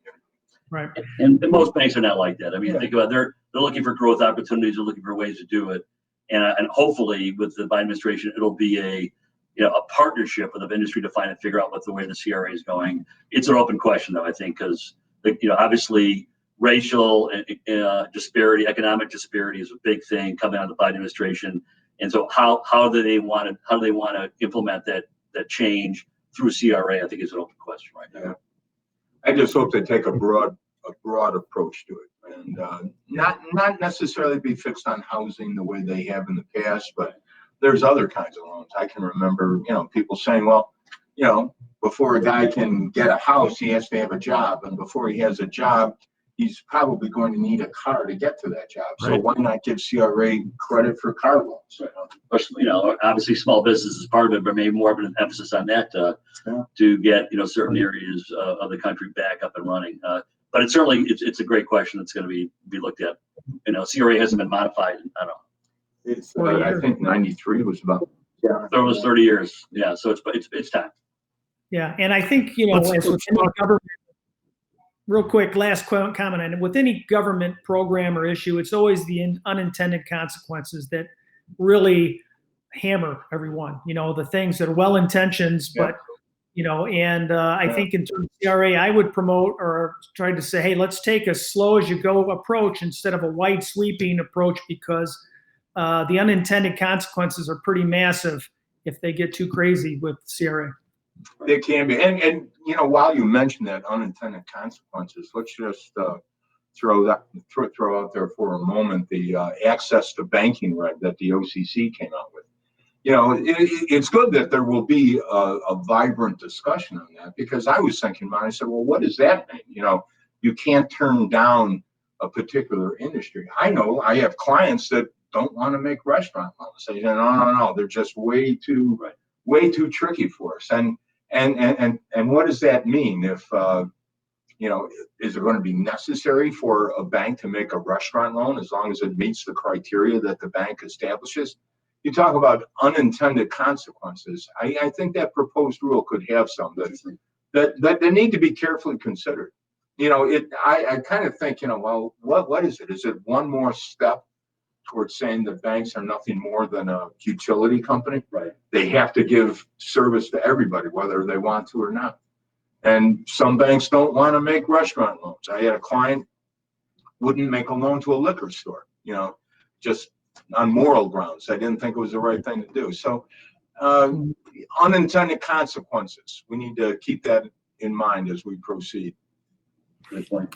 Right. And most banks are not like that. I mean, Yeah. think about it, they're looking for growth opportunities, they're looking for ways to do it. And hopefully with the Biden administration, it'll be a partnership with the industry to figure out what the way the CRA is going. It's an open question though, I think, because obviously racial disparity, economic disparity is a big thing coming out of the Biden administration. And so how do they want to implement that change through CRA? I think is an open question right now. Yeah. I just hope they take a broad approach to it, and not necessarily be fixed on housing the way they have in the past, but there's other kinds of loans. I can remember, people saying, well, before a guy can get a house, he has to have a job, and before he has a job, he's probably going to need a car to get to that job. So Right. why not give CRA credit for car loans? Obviously small business is part of it, but maybe more of an emphasis on that to get certain areas of the country back up and running. But it's certainly it's a great question that's going to be looked at. CRA hasn't been modified. I don't know. It's I think 93 was about. Yeah. There was 30 years. Yeah, so it's time. Yeah, and I think Let's as with any talk- government, real quick, last comment on it. With any government program or issue, it's always the unintended consequences that really hammer everyone. The things that are well intentioned, but I think in terms of CRA, I would promote or try to say, hey, let's take a slow as you go approach instead of a wide sweeping approach, because the unintended consequences are pretty massive if they get too crazy with CRA. It can be, and while you mention that unintended consequences, let's just throw out there for a moment the access to banking reg that the OCC came out with. It's good that there will be a vibrant discussion on that, because I was thinking about it, I said, well, what does that mean? You can't turn down a particular industry. I know I have clients that don't want to make restaurant loans. They say, no, they're just way too tricky for us. And what does that mean? If is it going to be necessary for a bank to make a restaurant loan as long as it meets the criteria that the bank establishes? You talk about unintended consequences. I think that proposed rule could have some that they need to be carefully considered. I kind of think, well, what is it? Is it one more step towards saying that banks are nothing more than a utility company? Right. They have to give service to everybody, whether they want to or not. And some banks don't want to make restaurant loans. I had a client wouldn't make a loan to a liquor store, just on moral grounds. I didn't think it was the right thing to do. So unintended consequences, we need to keep that in mind as we proceed. Good point.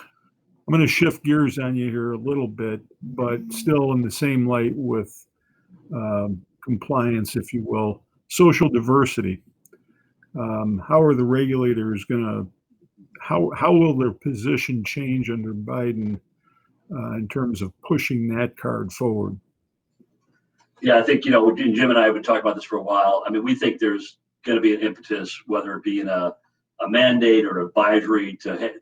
I'm going to shift gears on you here a little bit, but still in the same light with compliance, if you will. Social diversity. How are the regulators going to, how will their position change under Biden in terms of pushing that card forward? Yeah, I think, Jim and I have been talking about this for a while. I mean, we think there's going to be an impetus, whether it be in a mandate or advisory to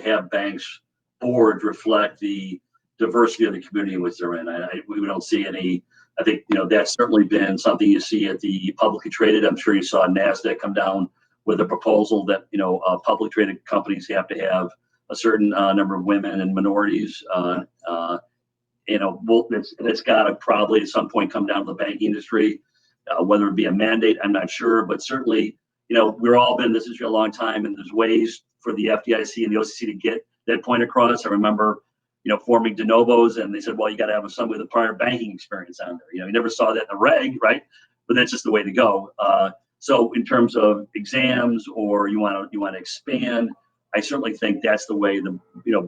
have banks boards reflect the diversity of the community in which they're in. We don't see any. I think that's certainly been something you see at the publicly traded. I'm sure you saw NASDAQ come down with a proposal that public traded companies have to have a certain number of women and minorities it's got to probably at some point come down to the banking industry, whether it be a mandate, I'm not sure, but certainly, we're all been in this industry a long time, and there's ways for the FDIC and the OCC to get that point across. I remember, forming de novos, and they said, well, you got to have somebody with a prior banking experience on there. You never saw that in the reg, right? But that's just the way to go. So in terms of exams, or you want to expand, I certainly think that's the way the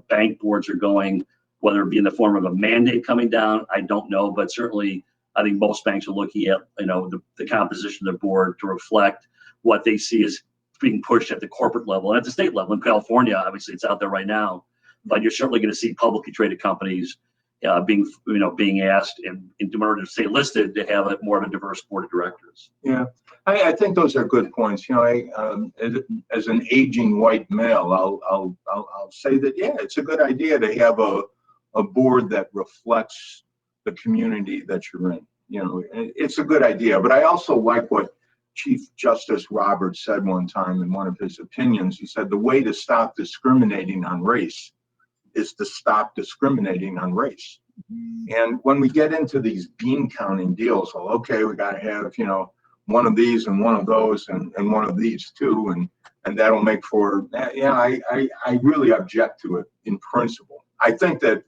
bank boards are going. Whether it be in the form of a mandate coming down, I don't know, but certainly I think most banks are looking at the composition of their board to reflect what they see as being pushed at the corporate level and at the state level. In California, obviously, it's out there right now, but you're certainly going to see publicly traded companies being asked in order to stay listed to have more of a diverse board of directors. Yeah, I think those are good points. As an aging white male, I'll say that, yeah, it's a good idea to have a board that reflects the community that you're in. It's a good idea, but I also like what Chief Justice Roberts said one time in one of his opinions. He said the way to stop discriminating on race is to stop discriminating on race. And when we get into these bean counting deals, well, okay, we got to have, one of these and one of those and one of these too. And that'll make for, I really object to it in principle. I think that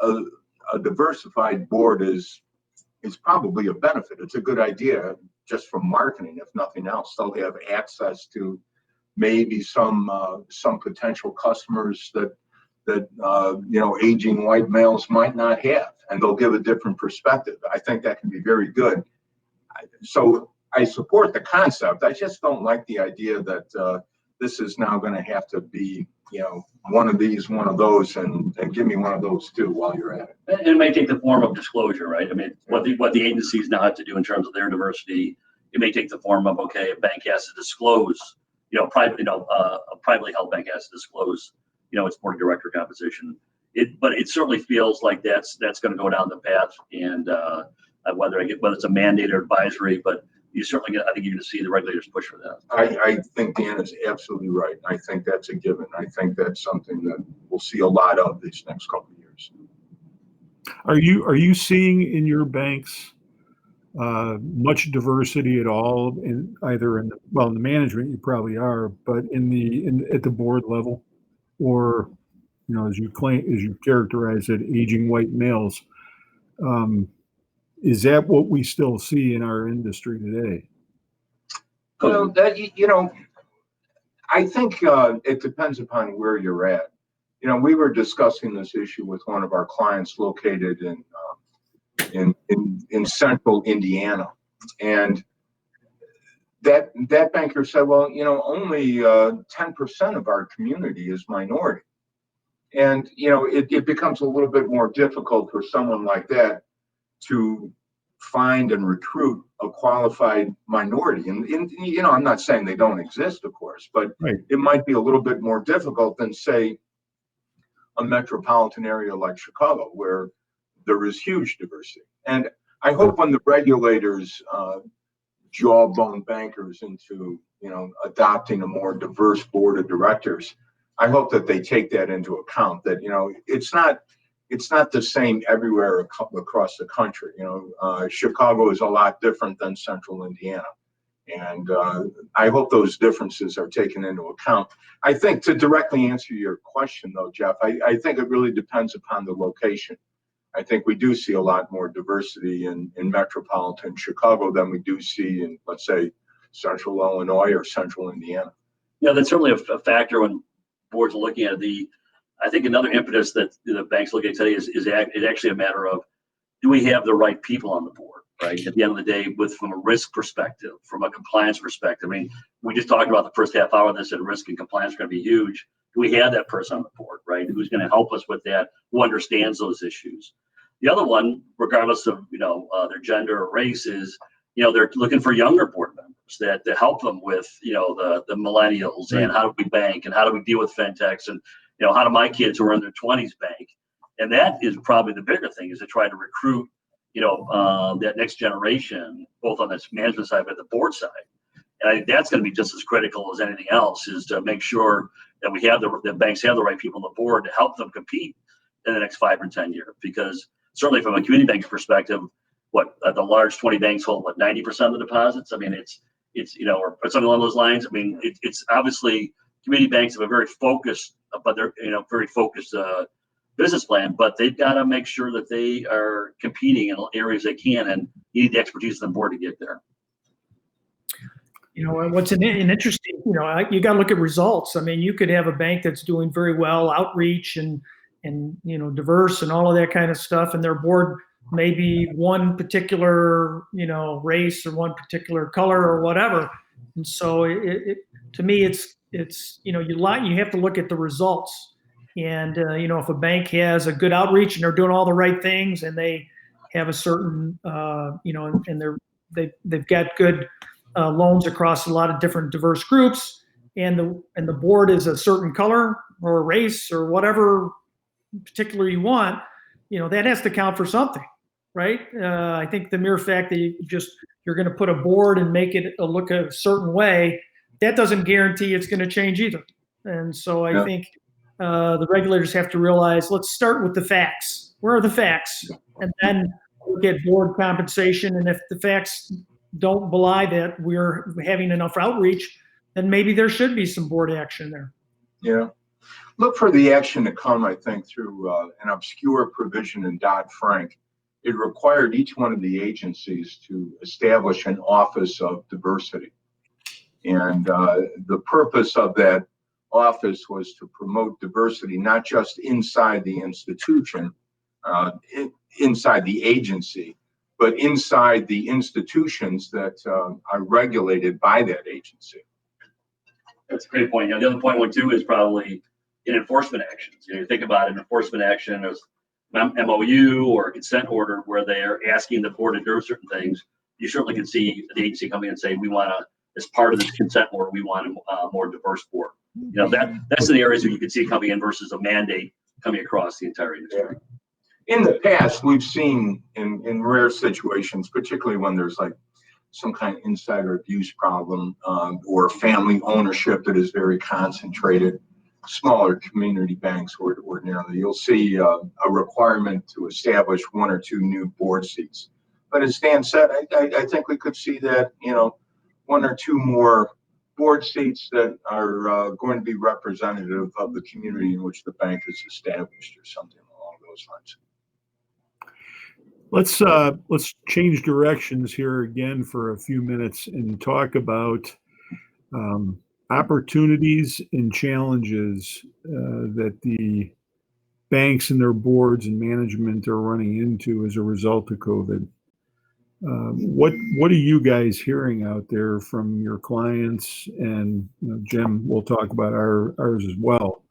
a diversified board is probably a benefit. It's a good idea just from marketing, if nothing else. They'll have access to maybe some potential customers that aging white males might not have, and they'll give a different perspective. I think that can be very good. So I support the concept. I just don't like the idea that this is now going to have to be, one of these, one of those, and give me one of those too while you're at it. It may take the form of disclosure, right? I mean, what the agencies now have to do in terms of their diversity, it may take the form of, okay, a bank has to disclose, a privately held bank has to disclose, its board of director composition. But it certainly feels like that's going to go down the path, and whether it's a mandate or advisory, but I think you're going to see the regulators push for that. I think Dan is absolutely right. I think that's a given. I think that's something that we'll see a lot of these next couple of years. Are you seeing in your banks much diversity at all in either in the management? You probably are, but at the board level, or as you characterize it, aging white males. Is that what we still see in our industry today? I think it depends upon where you're at. We were discussing this issue with one of our clients located in central Indiana, and that banker said, well, only 10% of our community is minority, and it becomes a little bit more difficult for someone like that to find and recruit a qualified minority. And I'm not saying they don't exist, of course, but right. It might be a little bit more difficult than, say, a metropolitan area like Chicago, where there is huge diversity. And I hope when the regulators jawbone bankers into, adopting a more diverse board of directors, I hope that they take that into account, that, it's not the same everywhere across the country. Chicago is a lot different than central Indiana. And I hope those differences are taken into account. I think, to directly answer your question, though, Jeff, I think it really depends upon the location. I think we do see a lot more diversity in metropolitan Chicago than we do see in, let's say, central Illinois or central Indiana. Yeah, that's certainly a factor when boards are looking at I think another impetus that the banks look at today is actually a matter of, do we have the right people on the board, right? At the end of the day, from a risk perspective, from a compliance perspective. I mean, we just talked about the first half hour that said risk and compliance are going to be huge. Do we have that person on the board, right? Who's going to help us with that, who understands those issues? The other one, regardless of, their gender or race, is, they're looking for younger board members that to help them with, the millennials, and how do we bank, and how do we deal with fintechs, and how do my kids who are in their 20s bank? And that is probably the bigger thing, is to try to recruit, that next generation, both on this management side, but the board side. And I think that's going to be just as critical as anything else, is to make sure that the banks have the right people on the board to help them compete in the next 5 or 10 years. Because certainly from a community bank's perspective, the large 20 banks hold 90% of the deposits. I mean, it's or something along those lines. I mean, it's obviously community banks have a very focused, but they're very focused business plan, but they've got to make sure that they are competing in areas they can, and you need the expertise of the board to get there. What's an interesting, you got to look at results. I mean, you could have a bank that's doing very well, outreach and diverse and all of that kind of stuff, and their board may be one particular, race or one particular color or whatever. And so to me, it's you have to look at the results. And if a bank has a good outreach and they're doing all the right things and they have a certain, and they've got good loans across a lot of different diverse groups, and the board is a certain color or race or whatever particular you want, that has to count for something, right? I think the mere fact that you're going to put a board and make it look a certain way, that doesn't guarantee it's going to change either. And so I think the regulators have to realize, let's start with the facts. Where are the facts? And then look at board compensation. And if the facts don't belie that we're having enough outreach, then maybe there should be some board action there. Yeah. Look for the action to come, I think, through an obscure provision in Dodd-Frank. It required each one of the agencies to establish an office of diversity. And the purpose of that office was to promote diversity, not just inside the institution, inside the agency, but inside the institutions that are regulated by that agency. That's a great point. The other point too is probably in enforcement actions. You think about an enforcement action as MOU or a consent order where they are asking the board to do certain things. You certainly can see the agency coming in and say, we want to, as part of this consent order, we want a more diverse board. That's the areas that you can see coming in versus a mandate coming across the entire industry. In the past, we've seen in rare situations, particularly when there's like some kind of insider abuse problem or family ownership that is very concentrated, smaller community banks ordinarily, you'll see a requirement to establish one or two new board seats. But as Dan said, I think we could see that, one or two more board seats that are going to be representative of the community in which the bank is established or something along those lines. Let's change directions here again for a few minutes and talk about opportunities and challenges that the banks and their boards and management are running into as a result of COVID. What are you guys hearing out there from your clients? And Jim, we'll talk about ours as well.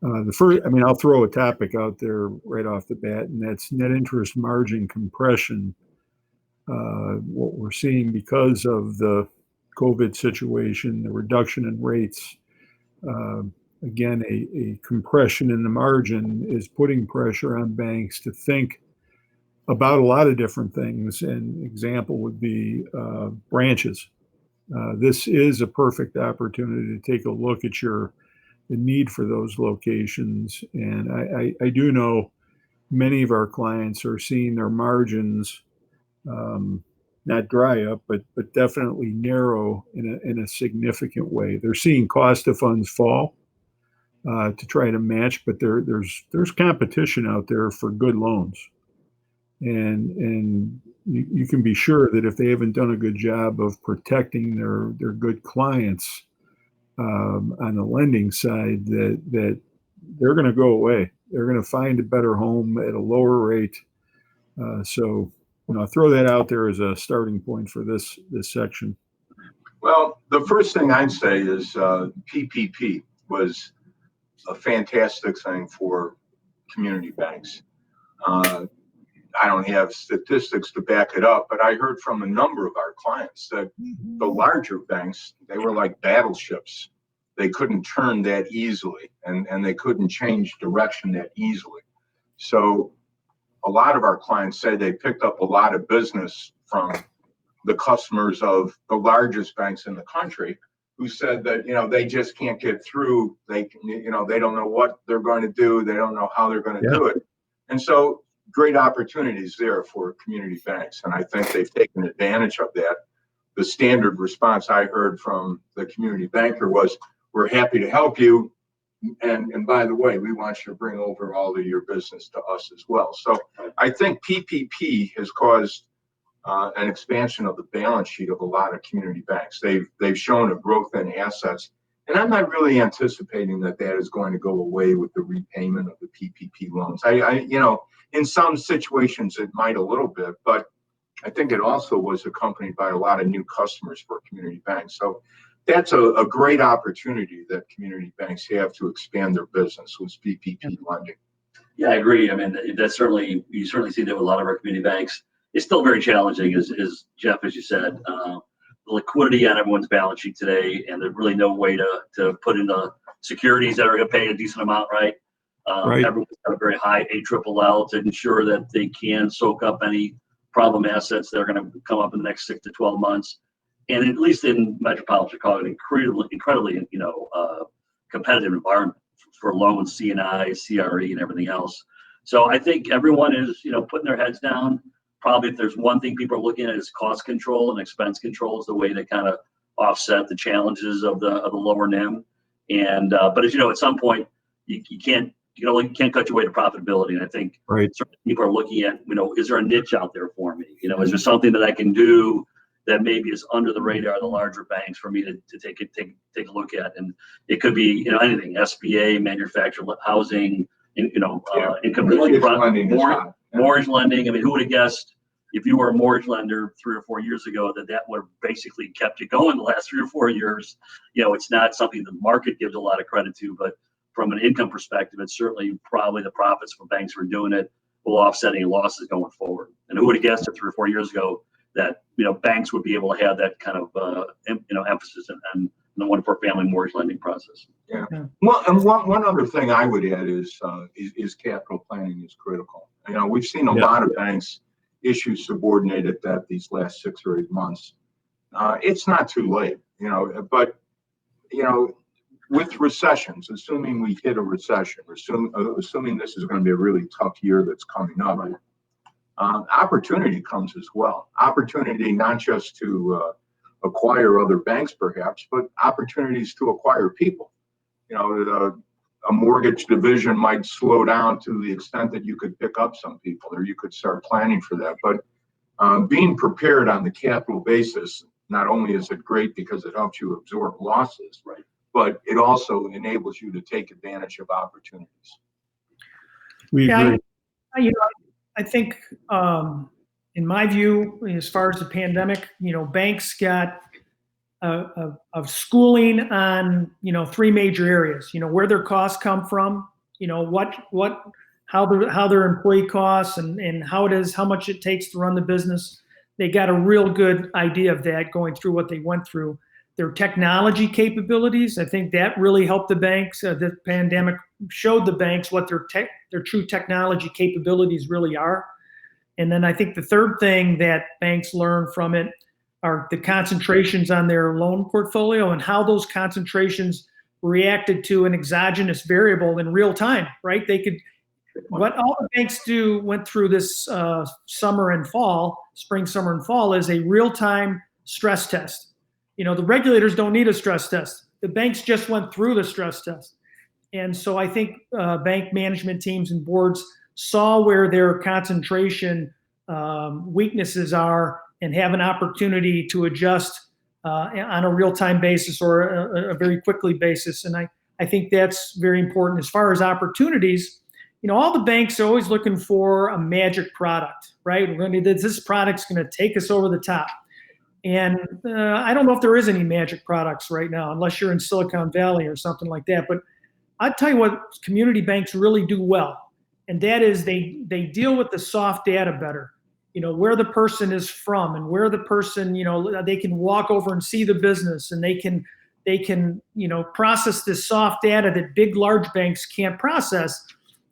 I'll throw a topic out there right off the bat, and that's net interest margin compression. What we're seeing because of the COVID situation, the reduction in rates, again, a compression in the margin is putting pressure on banks to think about a lot of different things. An example would be branches. This is a perfect opportunity to take a look at the need for those locations. And I do know many of our clients are seeing their margins not dry up, but definitely narrow in a significant way. They're seeing cost of funds fall to try to match, but there's competition out there for good loans. And you can be sure that if they haven't done a good job of protecting their good clients on the lending side, that they're going to go away. They're going to find a better home at a lower rate. So throw that out there as a starting point for this section. Well, the first thing I'd say is PPP was a fantastic thing for community banks. I don't have statistics to back it up, but I heard from a number of our clients that the larger banks, they were like battleships. They couldn't turn that easily, and they couldn't change direction that easily. So a lot of our clients say they picked up a lot of business from the customers of the largest banks in the country who said that, they just can't get through. They don't know what they're going to do. They don't know how they're going to do it. And so great opportunities there for community banks, and I think they've taken advantage of that. The standard response I heard from the community banker was, "We're happy to help you, and by the way, we want you to bring over all of your business to us as well." So I think PPP has caused an expansion of the balance sheet of a lot of community banks. They've shown a growth in assets, and I'm not really anticipating that is going to go away with the repayment of the PPP loans. In some situations it might a little bit, but I think it also was accompanied by a lot of new customers for community banks. So that's a great opportunity that community banks have to expand their business with PPP lending. Yeah, I agree. I mean, you certainly see that with a lot of our community banks. It's still very challenging, as Jeff, as you said, the liquidity on everyone's balance sheet today, and there's really no way to put in the securities that are going to pay a decent amount, right? Right. Everyone's got a very high ALLL to ensure that they can soak up any problem assets that are going to come up in the next 6 to 12 months. And at least in metropolitan Chicago, an incredibly competitive environment for loans, C&I, CRE, and everything else. So I think everyone is putting their heads down. Probably if there's one thing people are looking at is cost control and expense control is the way to kind of offset the challenges of the lower NIM. And but as you know, at some point you can't cut your way to profitability. And I think certain people are looking at, is there a niche out there for me? Is there something that I can do that maybe is under the radar of the larger banks for me to take a look at? And it could be anything, SBA, manufactured housing, income mortgage lending. I mean, who would have guessed if you were a mortgage lender 3 or 4 years ago that would have basically kept you going the last 3 or 4 years? It's not something the market gives a lot of credit to, but from an income perspective, it's certainly probably the profits from banks who are doing it will offset any losses going forward. And who would have guessed it 3 or 4 years ago that banks would be able to have that kind of emphasis on the one-for family mortgage lending process. Yeah. Well, and one other thing I would add is capital planning is critical. We've seen a lot of banks issue subordinated debt these last 6 or 8 months. It's not too late, but with recessions, assuming we hit a recession, assuming this is going to be a really tough year that's coming up, opportunity comes as well. Opportunity not just to acquire other banks, perhaps, but opportunities to acquire people. A mortgage division might slow down to the extent that you could pick up some people, or you could start planning for that. But being prepared on the capital basis, not only is it great because it helps you absorb losses, but it also enables you to take advantage of opportunities. We agree. I think, in my view, as far as the pandemic, banks got a schooling on 3 major areas. Where their costs come from, how their employee costs and how much it takes to run the business. They got a real good idea of that going through what they went through. Their technology capabilities, I think that really helped the banks. The pandemic showed the banks what their true technology capabilities really are. And then I think the third thing that banks learn from it are the concentrations on their loan portfolio and how those concentrations reacted to an exogenous variable in real time, right? What all the banks went through this spring, summer, and fall is a real-time stress test. The regulators don't need a stress test. The banks just went through the stress test. And so I think bank management teams and boards saw where their concentration weaknesses are and have an opportunity to adjust on a real-time basis or a very quickly basis. And I think that's very important. As far as opportunities, all the banks are always looking for a magic product, right? This product's going to take us over the top. And I don't know if there is any magic products right now, unless you're in Silicon Valley or something like that. But I'll tell you what community banks really do well, and that is they deal with the soft data better. Where the person is from and where the person, they can walk over and see the business, and they can process this soft data that big, large banks can't process.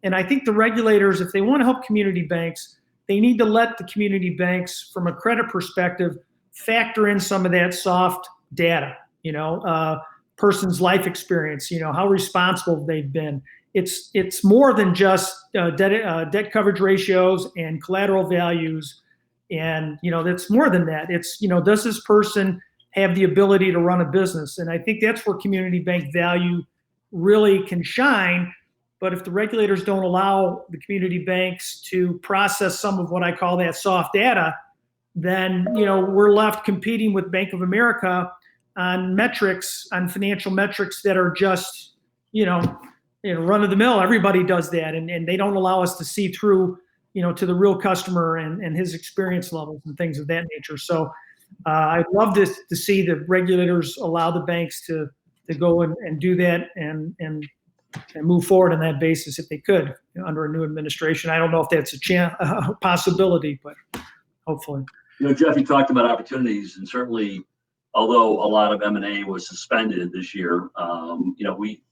And I think the regulators, if they want to help community banks, they need to let the community banks, from a credit perspective, factor in some of that soft data, person's life experience, how responsible they've been. it's more than just debt coverage ratios and collateral values. And, that's more than that. It's, does this person have the ability to run a business? And I think that's where community bank value really can shine. But if the regulators don't allow the community banks to process some of what I call that soft data, then, we're left competing with Bank of America on metrics, on financial metrics that are just, run of the mill. Everybody does that. And they don't allow us to see through, to the real customer and his experience levels and things of that nature. So I'd love to see the regulators allow the banks to go and do that and move forward on that basis if they could under a new administration. I don't know if that's a possibility, but hopefully. Jeff, you talked about opportunities, and certainly, although a lot of M&A was suspended this year, we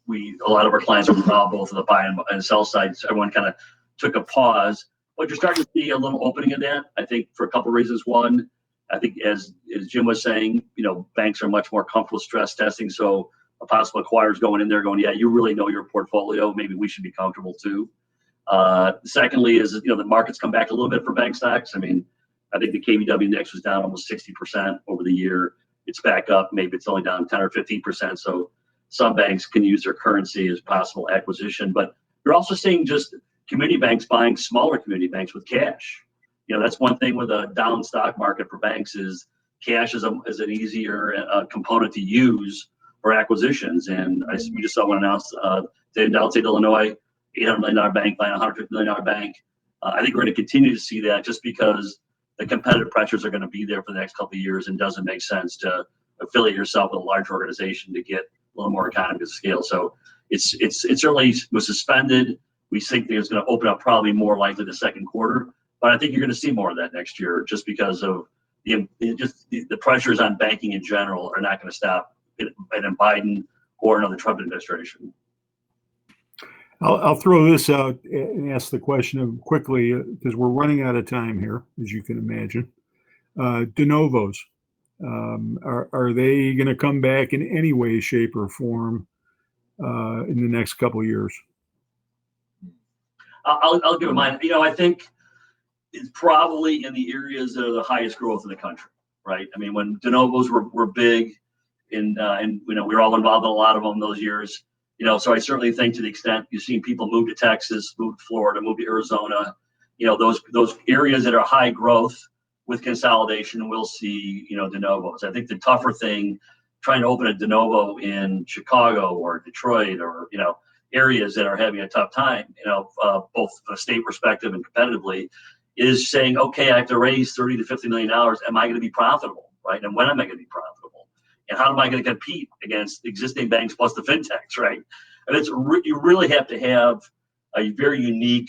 a lot of our clients are involved both on the buy and sell side. So everyone kind of took a pause, but you're starting to see a little opening of that. I think for a couple of reasons. One, I think as Jim was saying, banks are much more comfortable stress testing. So a possible acquirer's going in there going, yeah, you really know your portfolio. Maybe we should be comfortable too. Secondly is, the market's come back a little bit for bank stocks. I mean, I think the KBW index was down almost 60% over the year. It's back up. Maybe it's only down 10 or 15%. So some banks can use their currency as possible acquisition. But you're also seeing just community banks buying smaller community banks with cash. That's one thing with a down stock market for banks is cash is an easier component to use for acquisitions. And we just saw one announced in downstate Illinois, $800 million bank buying a $150 million bank. I think we're going to continue to see that just because the competitive pressures are going to be there for the next couple of years, and doesn't make sense to affiliate yourself with a large organization to get a little more economy of scale. So it certainly was suspended. We think that it's going to open up probably more likely the second quarter, but I think you're going to see more of that next year just because of the pressures on banking in general are not going to stop in Biden or another Trump administration. I'll throw this out and ask the question quickly because we're running out of time here, as you can imagine. De novos, are they going to come back in any way, shape, or form in the next couple of years? I'll give it mine. I think it's probably in the areas that are the highest growth in the country, right? I mean, when de novos were big, and we were all involved in a lot of them those years. So I certainly think to the extent you've seen people move to Texas, move to Florida, move to Arizona, those areas that are high growth with consolidation, we'll see, de novos. I think the tougher thing, trying to open a de novo in Chicago or Detroit or, areas that are having a tough time, both from a state perspective and competitively, is saying, okay, I have to raise $30 to $50 million. Am I going to be profitable, right? And when am I going to be profitable? And how am I going to compete against existing banks plus the fintechs, right? And you really have to have a very unique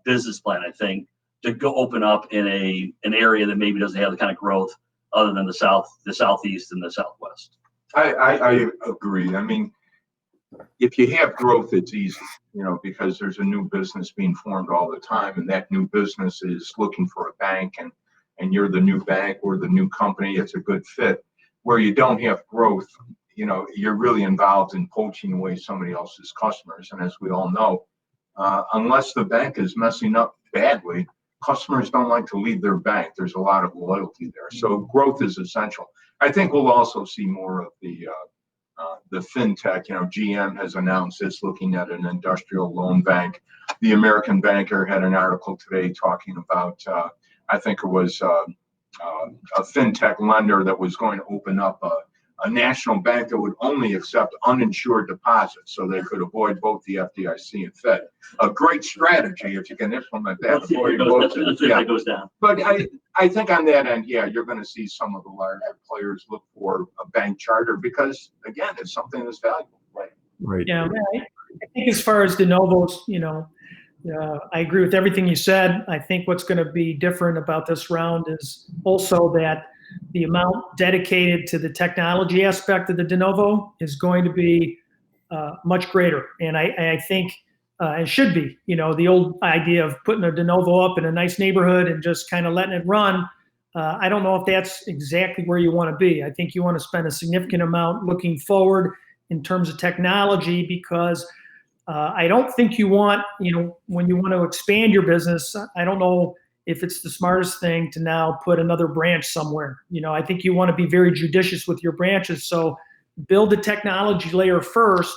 business plan, I think, to go open up in an area that maybe doesn't have the kind of growth other than the southeast, and the southwest. I agree. I mean, if you have growth, it's easy, because there's a new business being formed all the time, and that new business is looking for a bank, and you're the new bank or the new company. It's a good fit. Where you don't have growth, you're really involved in poaching away somebody else's customers. And as we all know, unless the bank is messing up badly, customers don't like to leave their bank. There's a lot of loyalty there. So growth is essential. I think we'll also see more of the fintech. GM has announced it's looking at an industrial loan bank. The American Banker had an article today talking about, I think it was a fintech lender that was going to open up a national bank that would only accept uninsured deposits, so they could avoid both the FDIC and Fed. A great strategy if you can implement that. Let's see if it goes down. But I think on that end, you're going to see some of the larger players look for a bank charter because, again, it's something that's valuable. Right. Yeah, I think as far as de novos, I agree with everything you said. I think what's going to be different about this round is also that the amount dedicated to the technology aspect of the de novo is going to be much greater. And I think it should be, the old idea of putting a de novo up in a nice neighborhood and just kind of letting it run. I don't know if that's exactly where you want to be. I think you want to spend a significant amount looking forward in terms of technology because I don't think you want, when you want to expand your business, I don't know if it's the smartest thing to now put another branch somewhere. I think you want to be very judicious with your branches. So build the technology layer first,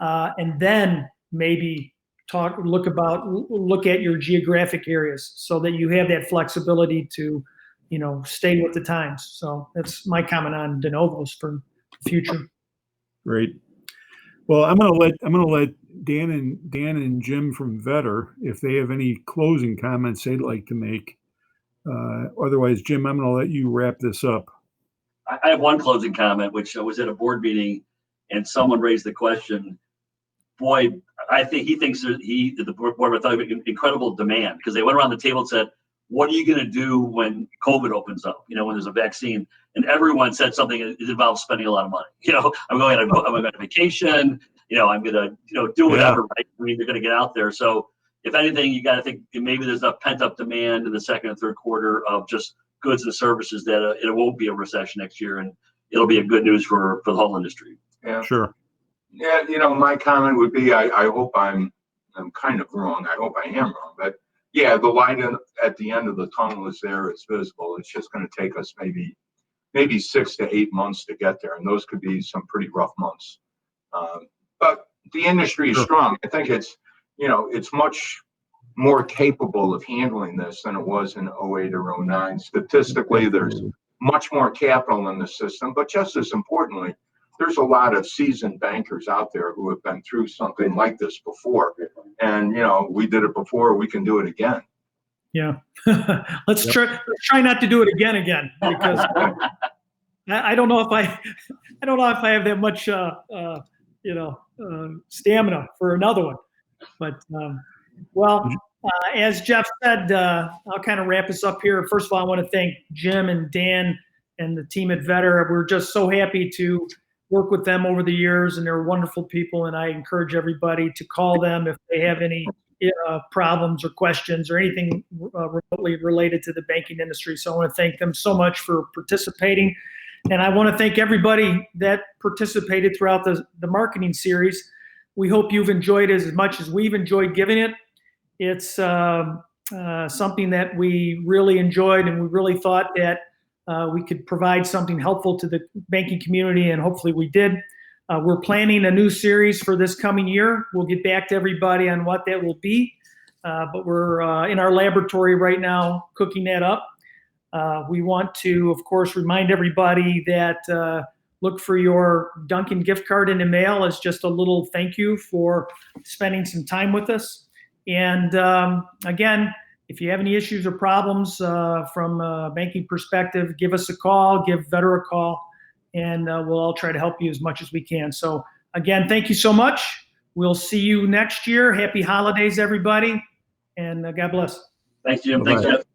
and then maybe look at your geographic areas so that you have that flexibility to, stay with the times. So that's my comment on de novos for the future. Great. Well, I'm gonna let Dan and Jim from Vetter, if they have any closing comments they'd like to make. Otherwise, Jim, I'm gonna let you wrap this up. I have one closing comment, which was at a board meeting, and someone raised the question. Boy, I think he thinks that the board thought incredible demand, because they went around the table and said, "What are you going to do when COVID opens up? When there's a vaccine?" And everyone said something that involves spending a lot of money. I'm going on vacation. I'm going to do whatever. Right? I mean, they're going to get out there. So if anything, you got to think maybe there's enough pent up demand in the second and third quarter of just goods and services that it won't be a recession next year, and it'll be a good news for the whole industry. Yeah. Sure. Yeah, my comment would be, I hope I'm kind of wrong. I hope I am wrong, but yeah, the light at the end of the tunnel is there. It's visible. It's just going to take us maybe 6 to 8 months to get there, and those could be some pretty rough months. But the industry is strong. I think it's much more capable of handling this than it was in 08 or 09. Statistically, there's much more capital in the system, but just as importantly, there's a lot of seasoned bankers out there who have been through something like this before. And, we did it before, we can do it again. Yeah. Let's try not to do it again, because I don't know if I have that much, stamina for another one. But, as Jeff said, I'll kind of wrap us up here. First of all, I want to thank Jim and Dan and the team at Vetter. We're just so happy to work with them over the years, and they're wonderful people. And I encourage everybody to call them if they have any problems or questions or anything remotely related to the banking industry. So I want to thank them so much for participating. And I want to thank everybody that participated throughout the marketing series. We hope you've enjoyed it as much as we've enjoyed giving it. It's something that we really enjoyed, and we really thought that we could provide something helpful to the banking community, and hopefully we did. We're planning a new series for this coming year. We'll get back to everybody on what that will be, but we're in our laboratory right now cooking that up. We want to, of course, remind everybody that look for your Dunkin' gift card in the mail as just a little thank you for spending some time with us. And again, if you have any issues or problems from a banking perspective, give us a call, give Vetter a call, and we'll all try to help you as much as we can. So again, thank you so much. We'll see you next year. Happy holidays, everybody, and God bless. Thanks, Jim. Bye-bye. Thanks, Jeff.